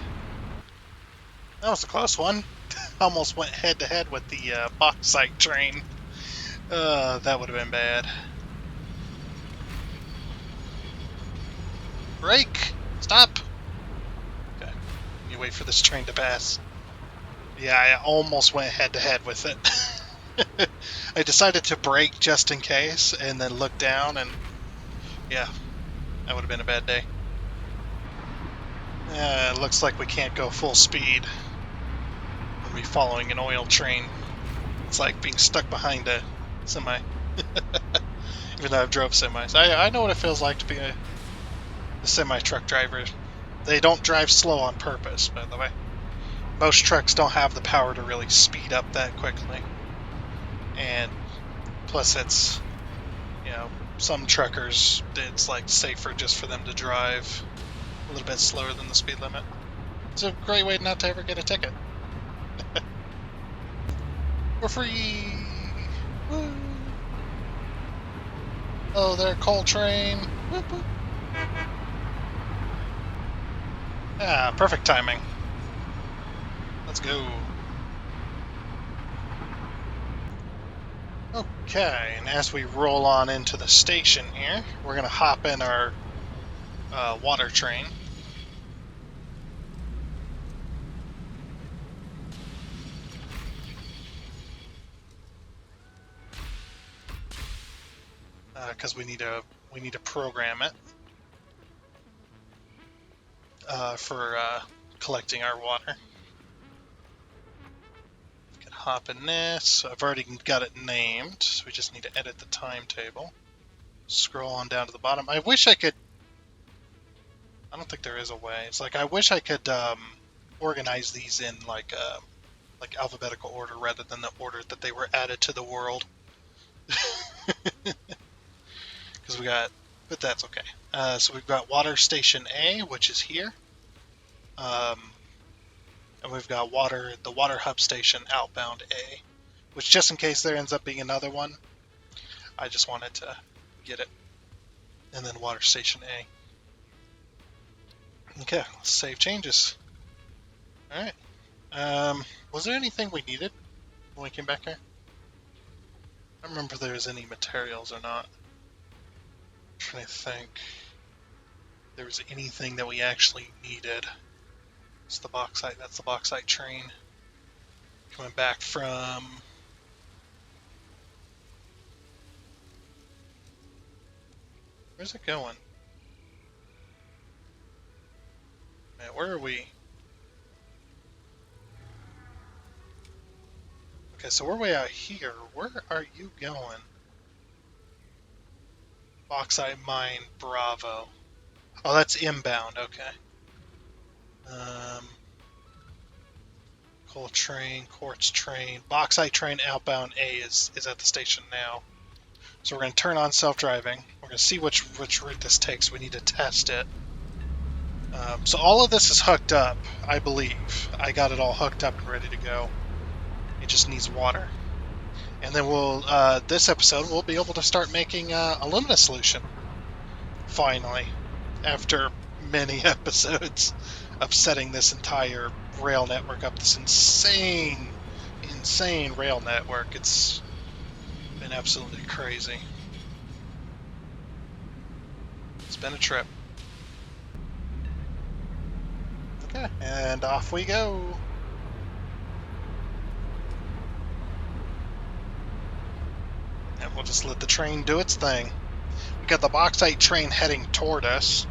That was a close one. Almost went head-to-head with the bauxite train. That would have been bad. Brake! Stop! Okay. You wait for this train to pass. Yeah, I almost went head-to-head with it. I decided to brake just in case, and then look down, and... yeah, that would have been a bad day. It looks like we can't go full speed. We'll be following an oil train. It's like being stuck behind a semi. Even though I've drove semis, I know what it feels like to be a semi truck driver. They don't drive slow on purpose, by the way. Most trucks don't have the power to really speed up that quickly, and plus it's, some truckers, it's like safer just for them to drive a little bit slower than the speed limit. It's a great way not to ever get a ticket. We're free! Woo! Oh, there, coal train. Whoop, whoop. Ah, perfect timing. Let's go. Okay, and as we roll on into the station here, we're going to hop in our water train. Because we need to program it for collecting our water. We can hop in this. I've already got it named, so we just need to edit the timetable. Scroll on down to the bottom. I wish I could. I don't think there is a way. It's like I wish I could organize these in like alphabetical order rather than the order that they were added to the world. Because but that's okay. So we've got water station A, which is here, and we've got the water hub station outbound A, which just in case there ends up being another one, I just wanted to get it, and then water station A. Okay, let's save changes. All right. Was there anything we needed when we came back here? I don't remember if there was any materials or not. I'm trying to think if there was anything that we actually needed. It's the bauxite. That's the bauxite train coming back from. Where's it going? Man, where are we? Okay, so we're way out here. Where are you going? Bauxite mine, Bravo. Oh, that's inbound. Okay. Coal train, quartz train, bauxite train outbound A is at the station now. So we're going to turn on self-driving. We're going to see which route this takes. We need to test it. So all of this is hooked up, I believe. I got it all hooked up and ready to go. It just needs water. And then this episode, we'll be able to start making a Lumina solution. Finally. After many episodes of setting this entire rail network up, this insane rail network. It's been absolutely crazy. It's been a trip. Okay, and off we go. And we'll just let the train do its thing. We got the bauxite train heading toward us.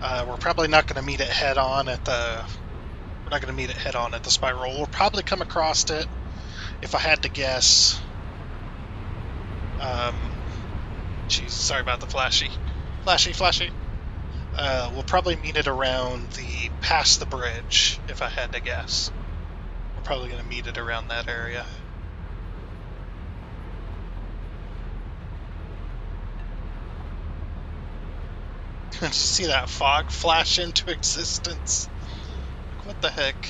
We're probably not going to meet it head on at the. We're not going to meet it head on at the spiral. We'll probably come across it, if I had to guess. Jeez, sorry about the flashy. We'll probably meet it around past the bridge, if I had to guess. We're probably going to meet it around that area. Did you see that fog flash into existence? What the heck?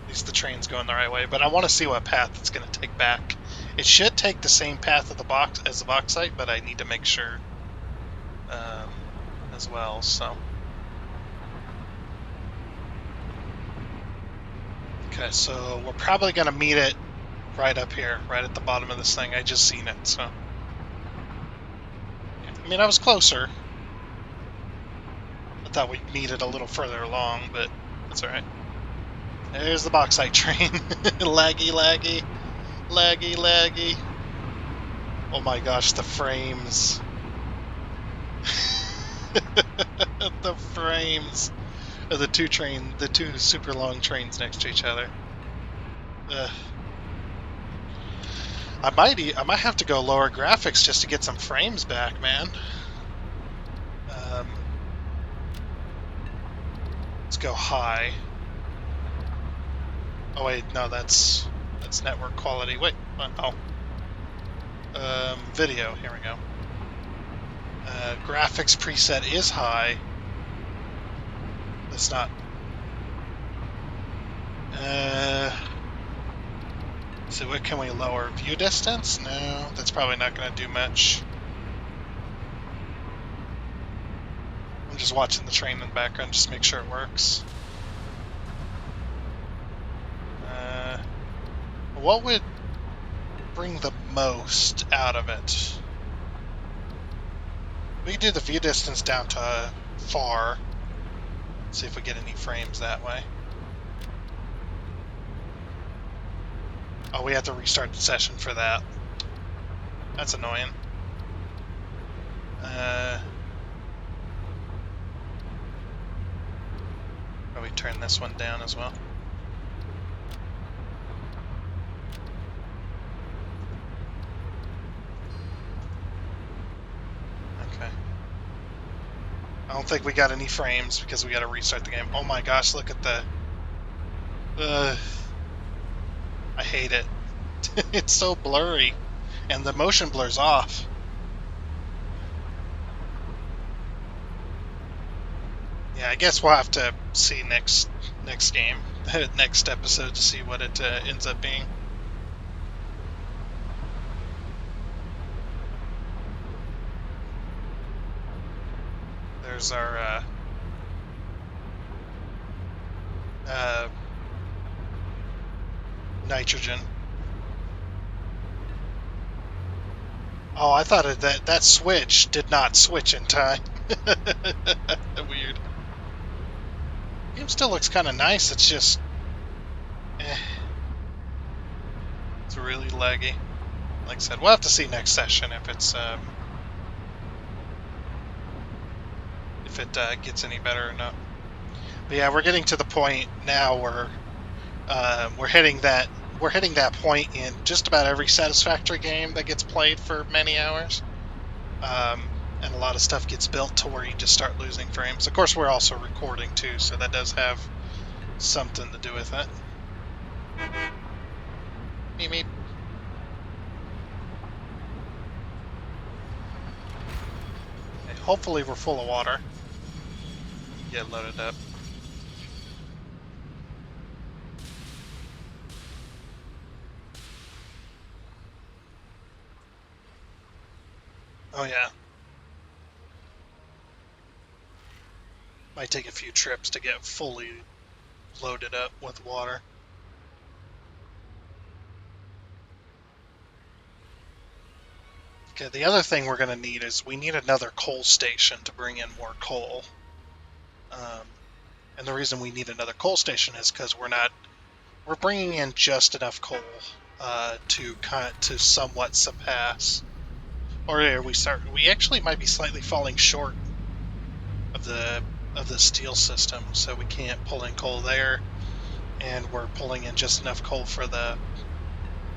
At least the train's going the right way, but I want to see what path it's going to take back. It should take the same path as the bauxite, but I need to make sure as well, so. Okay, so we're probably going to meet it right up here, right at the bottom of this thing. I just seen it, so. I mean, I was closer. I thought we'd meet it a little further along, but that's alright. There's the bauxite train. Laggy. Oh my gosh, the frames. The frames of the two super long trains next to each other. Ugh. I might have to go lower graphics just to get some frames back, man. Um, let's go high. Oh wait, no, that's network quality. Wait, oh, video. Here we go. Graphics preset is high. That's not. So what can we lower? View distance? No, that's probably not going to do much. I'm just watching the train in the background just to make sure it works. What would bring the most out of it? We can do the view distance down to far. See if we get any frames that way. Oh, we have to restart the session for that. That's annoying. Probably turn this one down as well. Okay. I don't think we got any frames because we got to restart the game. Oh my gosh, look at the... I hate it. It's so blurry. And the motion blur's off. Yeah, I guess we'll have to see next game, next episode to see what it ends up being. There's our nitrogen. Oh, I thought that switch did not switch in time. Weird. Game still looks kind of nice. It's just, it's really laggy. Like I said, we'll have to see next session if it's if it gets any better or not. But yeah, we're getting to the point now where we're hitting that point in just about every Satisfactory game that gets played for many hours. And a lot of stuff gets built to where you just start losing frames. Of course, we're also recording too, so that does have something to do with it. Meep meep. Okay, hopefully we're full of water. Get loaded up. Oh yeah. Might take a few trips to get fully loaded up with water. Okay, the other thing we're going to need is we need another coal station to bring in more coal. And the reason we need another coal station is because we're bringing in just enough coal to somewhat surpass, or we actually might be slightly falling short of the steel system, so we can't pull in coal there, and we're pulling in just enough coal for the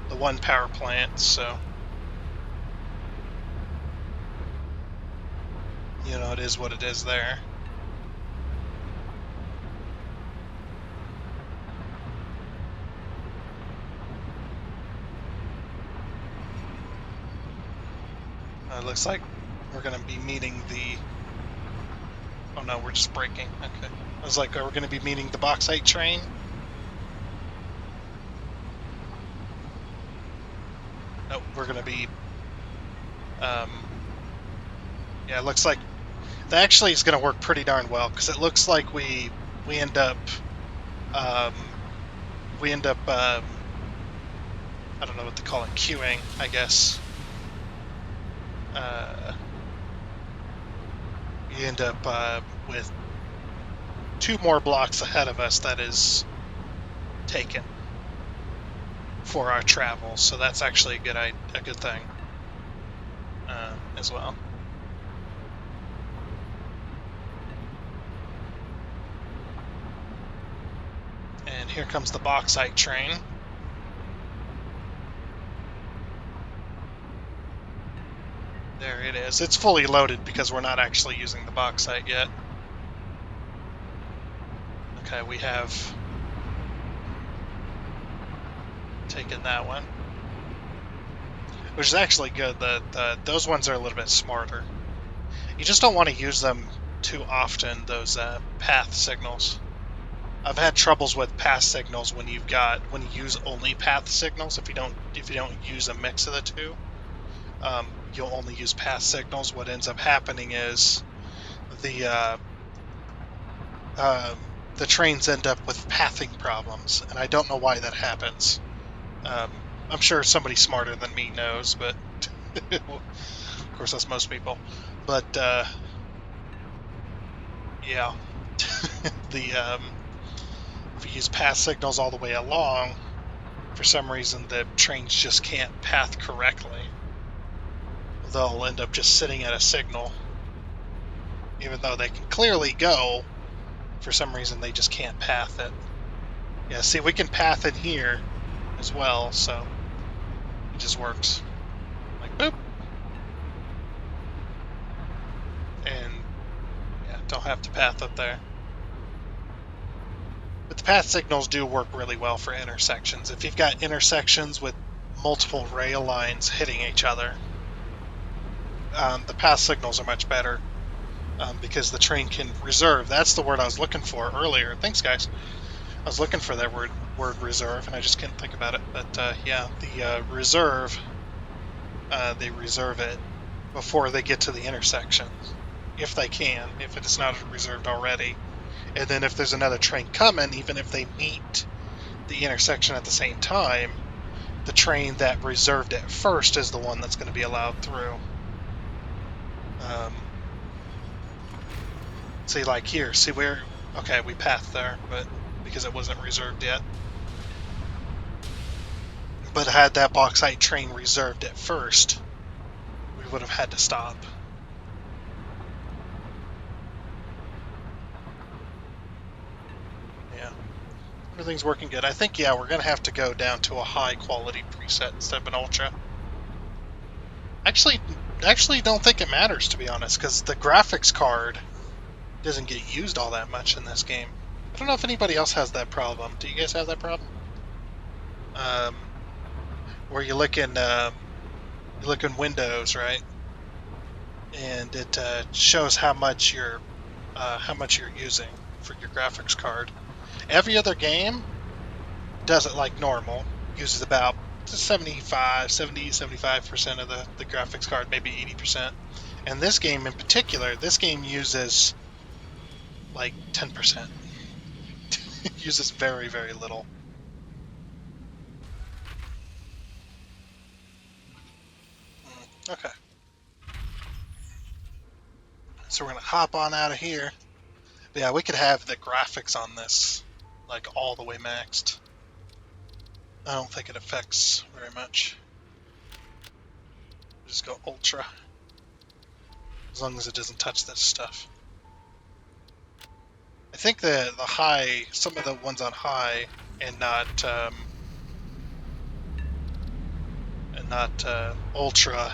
one power plant, so you know, it is what it is there. It looks like we're going to be meeting the... Oh no, we're just braking. Okay. I was like, are we going to be meeting the bauxite train? Nope, we're going to be... yeah, it looks like... That actually is going to work pretty darn well, because it looks like we end up... I don't know what they call it, queuing, I guess. You end up with 2 more blocks ahead of us that is taken for our travel, so that's actually a good thing as well. And here comes the bauxite train. It is. It's fully loaded because we're not actually using the bauxite yet. Okay, we have taken that one, which is actually good. Those ones are a little bit smarter. You just don't want to use them too often, those path signals. I've had troubles with path signals when you use only path signals. If you don't use a mix of the two, you'll only use path signals. What ends up happening is the trains end up with pathing problems, and I don't know why that happens. I'm sure somebody smarter than me knows, but of course that's most people. But yeah, if you use path signals all the way along, for some reason the trains just can't path correctly. They'll end up just sitting at a signal, even though they can clearly go. For some reason they just can't path it. Yeah, see, we can path it here as well, so it just works. Like, boop. And yeah, don't have to path up there. But the path signals do work really well for intersections. If you've got intersections with multiple rail lines hitting each other, the path signals are much better because the train can reserve. That's the word I was looking for earlier. Thanks, guys. I was looking for that word reserve, and I just couldn't think about it. But yeah, the reserve, they reserve it before they get to the intersection, if they can, if it's not reserved already. And then if there's another train coming, even if they meet the intersection at the same time, the train that reserved it first is the one that's going to be allowed through. See, like here, see where, okay, we pathed there, but because it wasn't reserved yet. But had that bauxite train reserved it first, we would have had to stop. Yeah, everything's working good. I think, yeah, we're going to have to go down to a high quality preset instead of an ultra. Actually don't think it matters, to be honest, because the graphics card doesn't get used all that much in this game. I don't know if anybody else has that problem. Do you guys have that problem? Where you look in Windows, right, and it shows how much you're using for your graphics card. Every other game does it like normal, uses about 75% of the graphics card, maybe 80%. And this game in particular, uses like 10%. It uses very, very little. Okay. So we're going to hop on out of here. But yeah, we could have the graphics on this like all the way maxed. I don't think it affects very much. Just go ultra. As long as it doesn't touch this stuff. I think the high, some of the ones on high and not ultra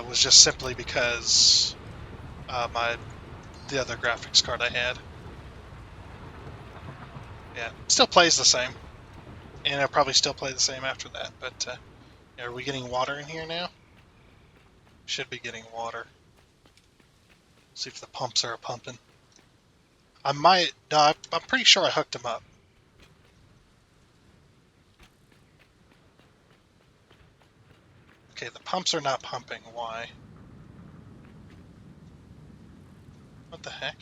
was just simply because the other graphics card I had. Yeah, still plays the same, and it'll probably still play the same after that. But are we getting water in here now? Should be getting water. See if the pumps are pumping. I might. No, I'm pretty sure I hooked them up. Okay, the pumps are not pumping. Why? What the heck?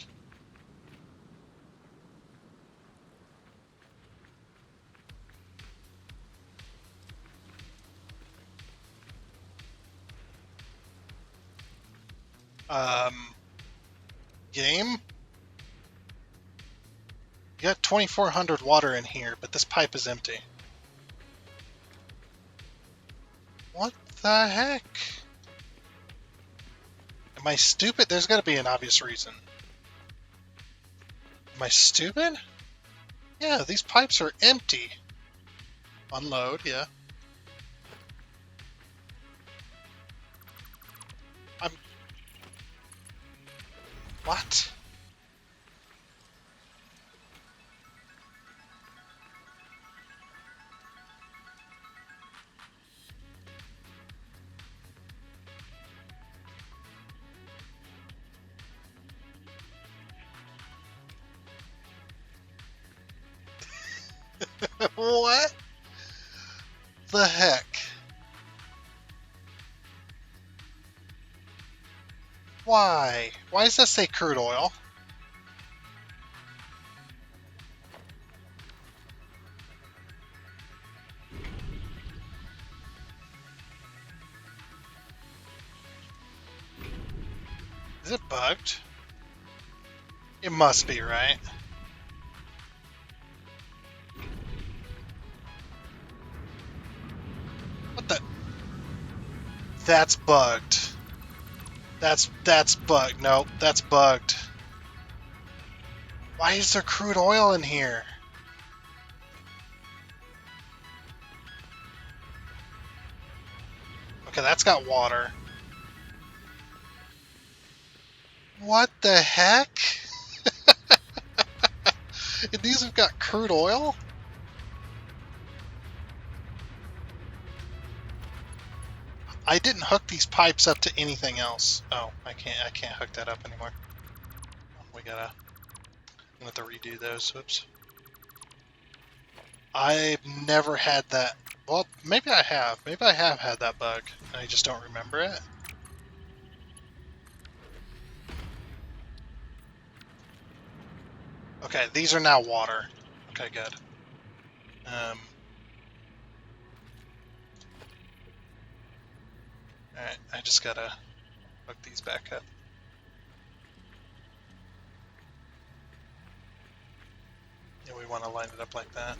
Game? You got 2,400 water in here, but this pipe is empty. What the heck? Am I stupid? There's got to be an obvious reason. Am I stupid? Yeah, these pipes are empty. Unload, yeah. What? What the heck? Why? Why does that say crude oil? Is it bugged? It must be, right? What the? That's bugged. That's bugged. Nope, that's bugged. Why is there crude oil in here? Okay, that's got water. What the heck? These have got crude oil? I didn't hook these pipes up to anything else. Oh, I can't hook that up anymore. We gotta I'm gonna have to redo those. Oops. I've never had that. Well, maybe I have. Maybe I have had that bug. I just don't remember it. Okay, these are now water. Okay, good. Alright, I just gotta hook these back up. Yeah, we want to line it up like that.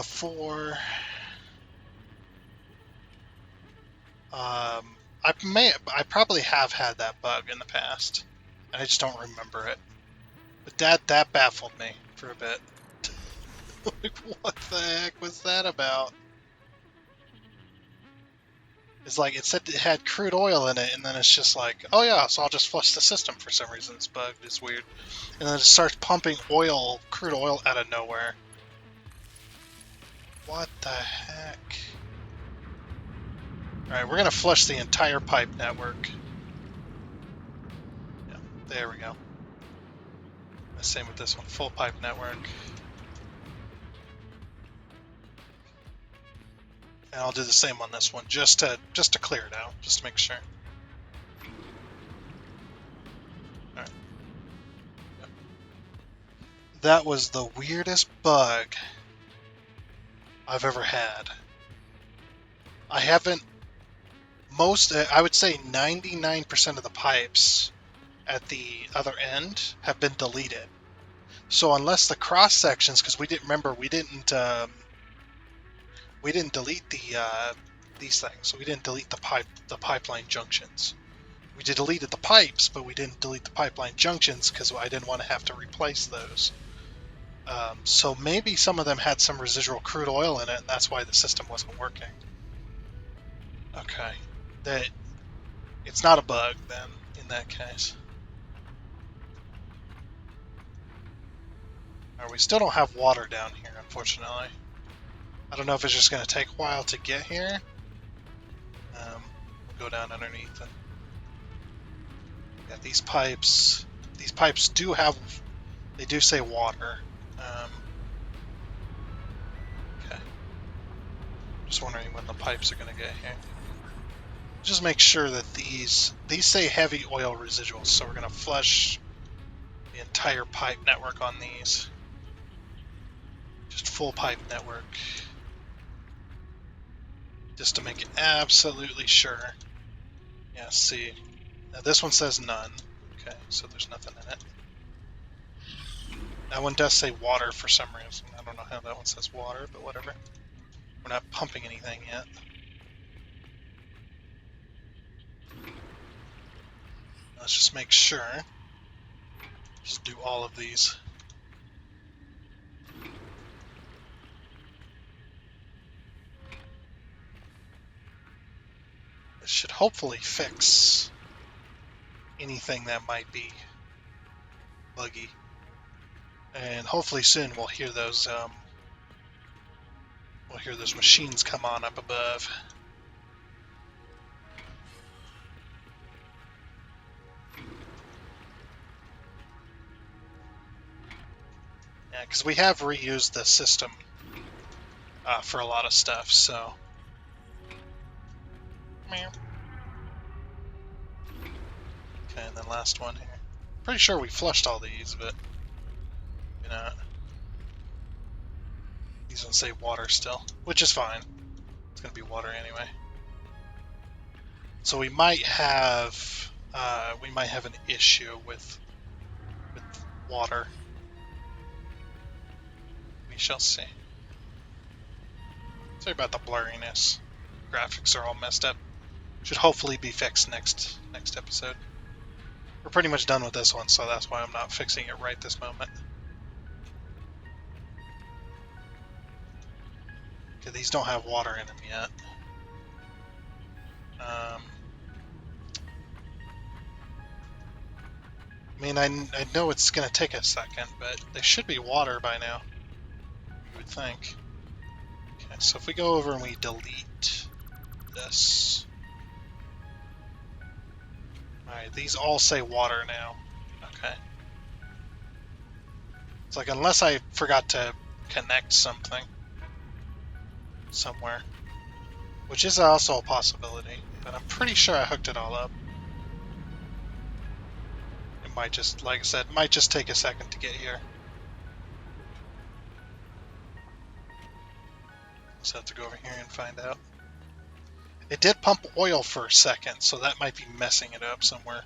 For I probably have had that bug in the past, and I just don't remember it. But that baffled me for a bit. Like, what the heck was that about? It's like it said it had crude oil in it, and then it's just like, oh yeah, so I'll just flush the system for some reason. It's bugged. It's weird, and then it starts pumping oil, crude oil, out of nowhere. What the heck? All right, we're gonna flush the entire pipe network. Yeah, there we go. Same with this one, full pipe network. And I'll do the same on this one, just to clear it out, just to make sure. All right. Yep. That was the weirdest bug I've ever had. I haven't. I would say 99% of the pipes at the other end have been deleted. So unless the cross sections, because we didn't delete these things. So we didn't delete the pipeline junctions. We deleted the pipes, but we didn't delete the pipeline junctions because I didn't want to have to replace those. So maybe some of them had some residual crude oil in it, and that's why the system wasn't working. Okay, it's not a bug then in that case. Right, we still don't have water down here, unfortunately. I don't know if it's just going to take a while to get here. We'll go down underneath and yeah, these pipes do have, they do say water. Okay. Just wondering when the pipes are going to get here. Just make sure that these say heavy oil residuals, so we're going to flush the entire pipe network on these. Just full pipe network. Just to make it absolutely sure. Yeah, see. Now this one says none. Okay, so there's nothing in it. That one does say water for some reason. I don't know how that one says water, but whatever. We're not pumping anything yet. Let's just make sure. Just do all of these. This should hopefully fix anything that might be buggy. And hopefully soon we'll hear those machines come on up above. Yeah, because we have reused the system for a lot of stuff, so. Meow. Okay, and then last one here. Pretty sure we flushed all these, but you know, these ones say water still, which is fine. It's gonna be water anyway. So we might have an issue with water. We shall see. Sorry about the blurriness. Graphics are all messed up. Should hopefully be fixed next episode. We're pretty much done with this one, so that's why I'm not fixing it right this moment. Okay, these don't have water in them yet. I mean, I know it's going to take a second, but they should be water by now, you would think. Okay, so if we go over and we delete this. Alright, these all say water now. Okay. It's like, unless I forgot to connect something somewhere, which is also a possibility, but I'm pretty sure I hooked it all up. It might just, like I said, might just take a second to get here. Just have to go over here and find out. It did pump oil for a second, so that might be messing it up somewhere.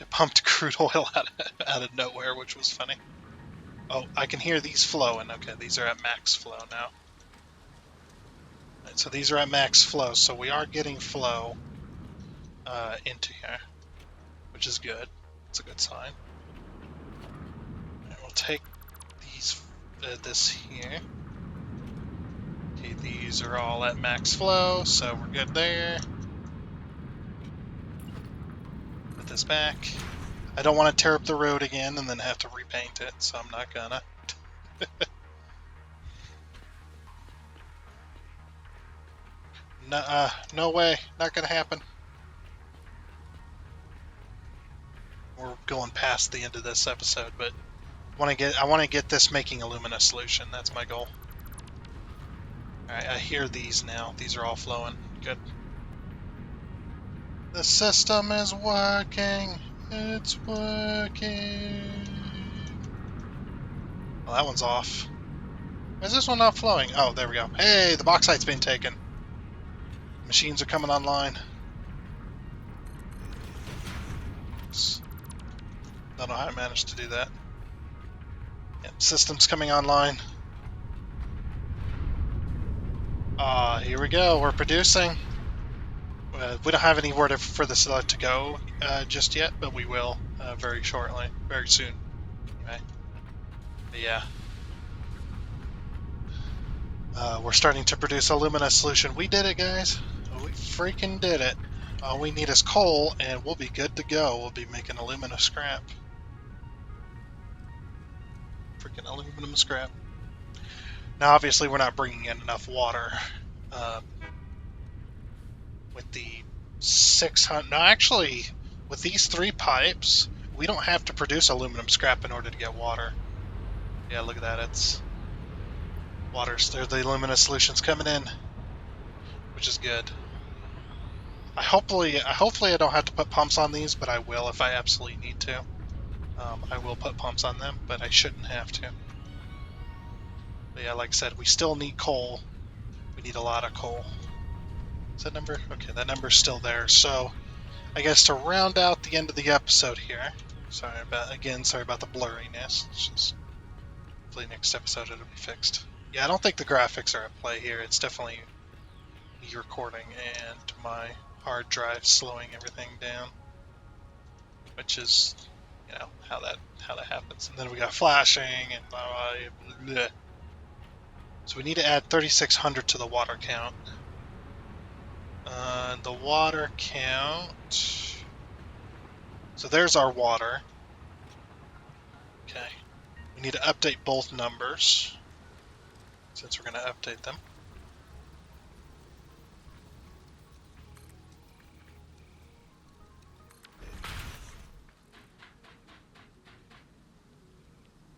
It pumped crude oil out of nowhere, which was funny. Oh, I can hear these flowing. Okay, these are at max flow now. Right, so these are at max flow, so we are getting flow into here, which is good. It's a good sign. Right, we'll take these, this here. Okay, these are all at max flow, so we're good there. Put this back. I don't want to tear up the road again and then have to repaint it, so I'm not gonna. No way, not gonna happen. We're going past the end of this episode, but I want to get this making alumina solution. That's my goal. Alright, I hear these now. These are all flowing. Good. The system is working. It's working. Well, that one's off. Why is this one not flowing? Oh, there we go. Hey, the bauxite's been taken. Machines are coming online. Don't know how I managed to do that. Yep, system's coming online. Here we go. We're producing. We don't have anywhere for this to go just yet, but we will very shortly, very soon. Anyway, but yeah. We're starting to produce alumina solution. We did it, guys. We freaking did it. All we need is coal, and we'll be good to go. We'll be making alumina scrap. Freaking aluminum scrap. Now, obviously, we're not bringing in enough water. With the 600... No, actually, with these 3 pipes, we don't have to produce aluminum scrap in order to get water. Yeah, look at that. It's... There's the alumina solutions coming in, which is good. Hopefully I don't have to put pumps on these, but I will if I absolutely need to. I will put pumps on them, but I shouldn't have to. But yeah, like I said, we still need coal. We need a lot of coal. Is that number? Okay, that number's still there. So, I guess to round out the end of the episode here, sorry about the blurriness. It's just, hopefully next episode it'll be fixed. Yeah, I don't think the graphics are at play here. It's definitely me recording and my hard drive slowing everything down, which is, you know, how that happens. And then we got flashing and blah, blah, blah. So we need to add 3,600 to the water count. water count. So there's our water. Okay. We need to update both numbers since we're going to update them.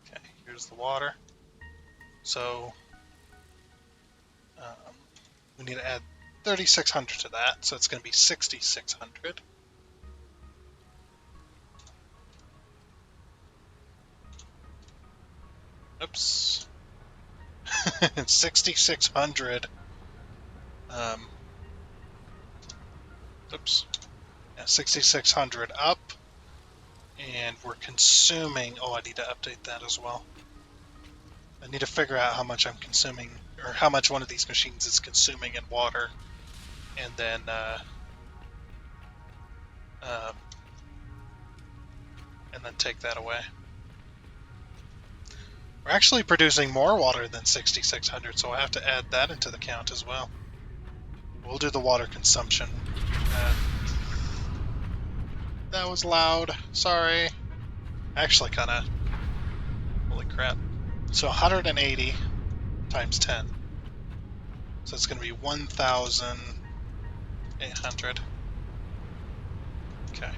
Okay, here's the water. So we need to add 3,600 to that, so it's going to be 6,600. Oops. 6,600. Oops. Yeah, 6,600 up. And we're consuming... Oh, I need to update that as well. I need to figure out how much I'm consuming, or how much one of these machines is consuming in water, and then um, take that away. We're actually producing more water than 6,600, so I have to add that into the count as well. We'll do the water consumption. That was loud. Sorry. Actually, kind of. Holy crap. So 180 times 10. So it's going to be 1,800. Okay.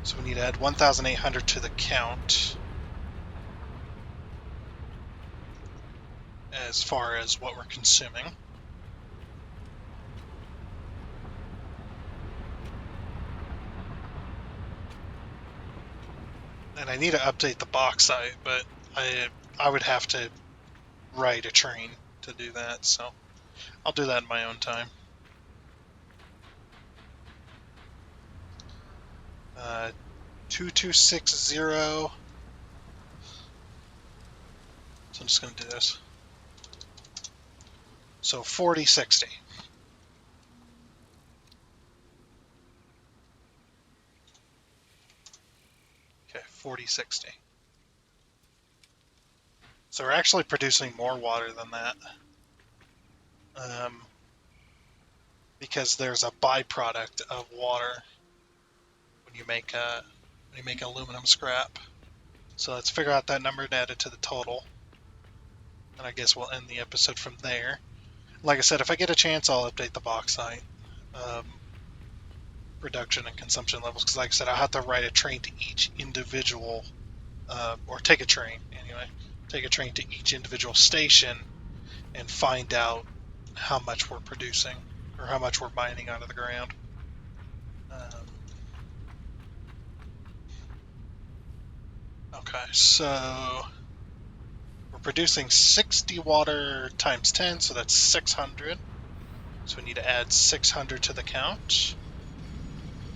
So we need to add 1,800 to the count as far as what we're consuming. And I need to update the bauxite, but I would have to ride a train to do that, so I'll do that in my own time. 2260. So I'm just going to do this. So 4060. Okay, 4060. So we're actually producing more water than that. Because there's a byproduct of water when you make aluminum scrap. So let's figure out that number and add it to the total. And I guess we'll end the episode from there. Like I said, if I get a chance, I'll update the bauxite production and consumption levels. Because like I said, I'll have to ride a train to each individual, or take a train anyway, take a train to each individual station and find out how much we're producing or how much we're mining out of the ground. Okay, so we're producing 60 water times 10, so that's 600. So we need to add 600 to the count.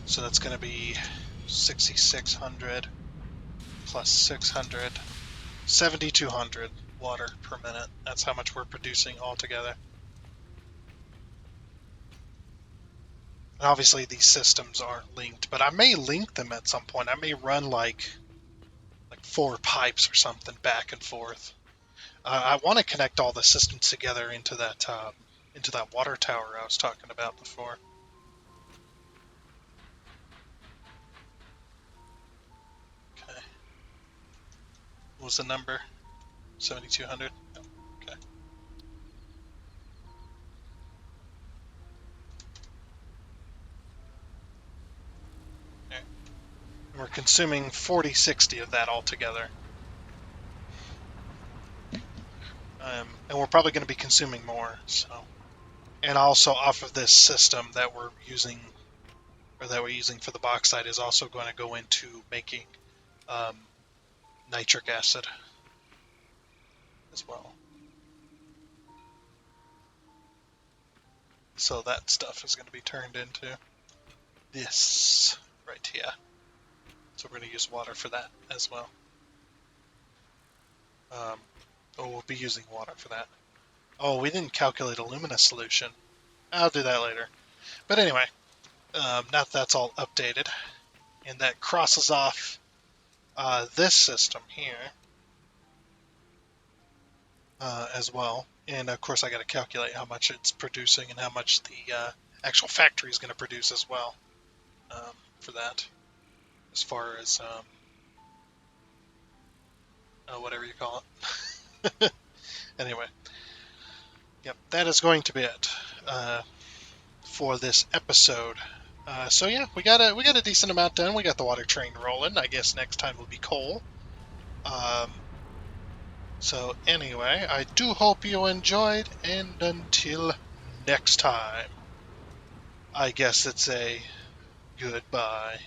So that's going to be 6,600 plus 600, 7,200 water per minute. That's how much we're producing altogether. And obviously these systems aren't linked, but I may link them at some point. I may run like 4 pipes or something back and forth. I want to connect all the systems together into that water tower I was talking about before. Okay. What was the number? 7,200? Oh, okay. Okay. And we're consuming 4060 of that altogether. And we're probably going to be consuming more. So, and also off of this system that we're using, or that we're using for the bauxite, is also going to go into making nitric acid as well. So that stuff is going to be turned into this right here. So we're going to use water for that as well. We'll be using water for that. Oh, we didn't calculate alumina solution. I'll do that later. But anyway, now that that's all updated, and that crosses off this system here as well. And of course I got to calculate how much it's producing and how much the actual factory is going to produce as well for that, as far as whatever you call it. Anyway, yep, that is going to be it for this episode. So yeah, we got a decent amount done. We got the water train rolling. I guess next time will be coal. Um, so anyway, I do hope you enjoyed, and until next time, I guess it's a goodbye.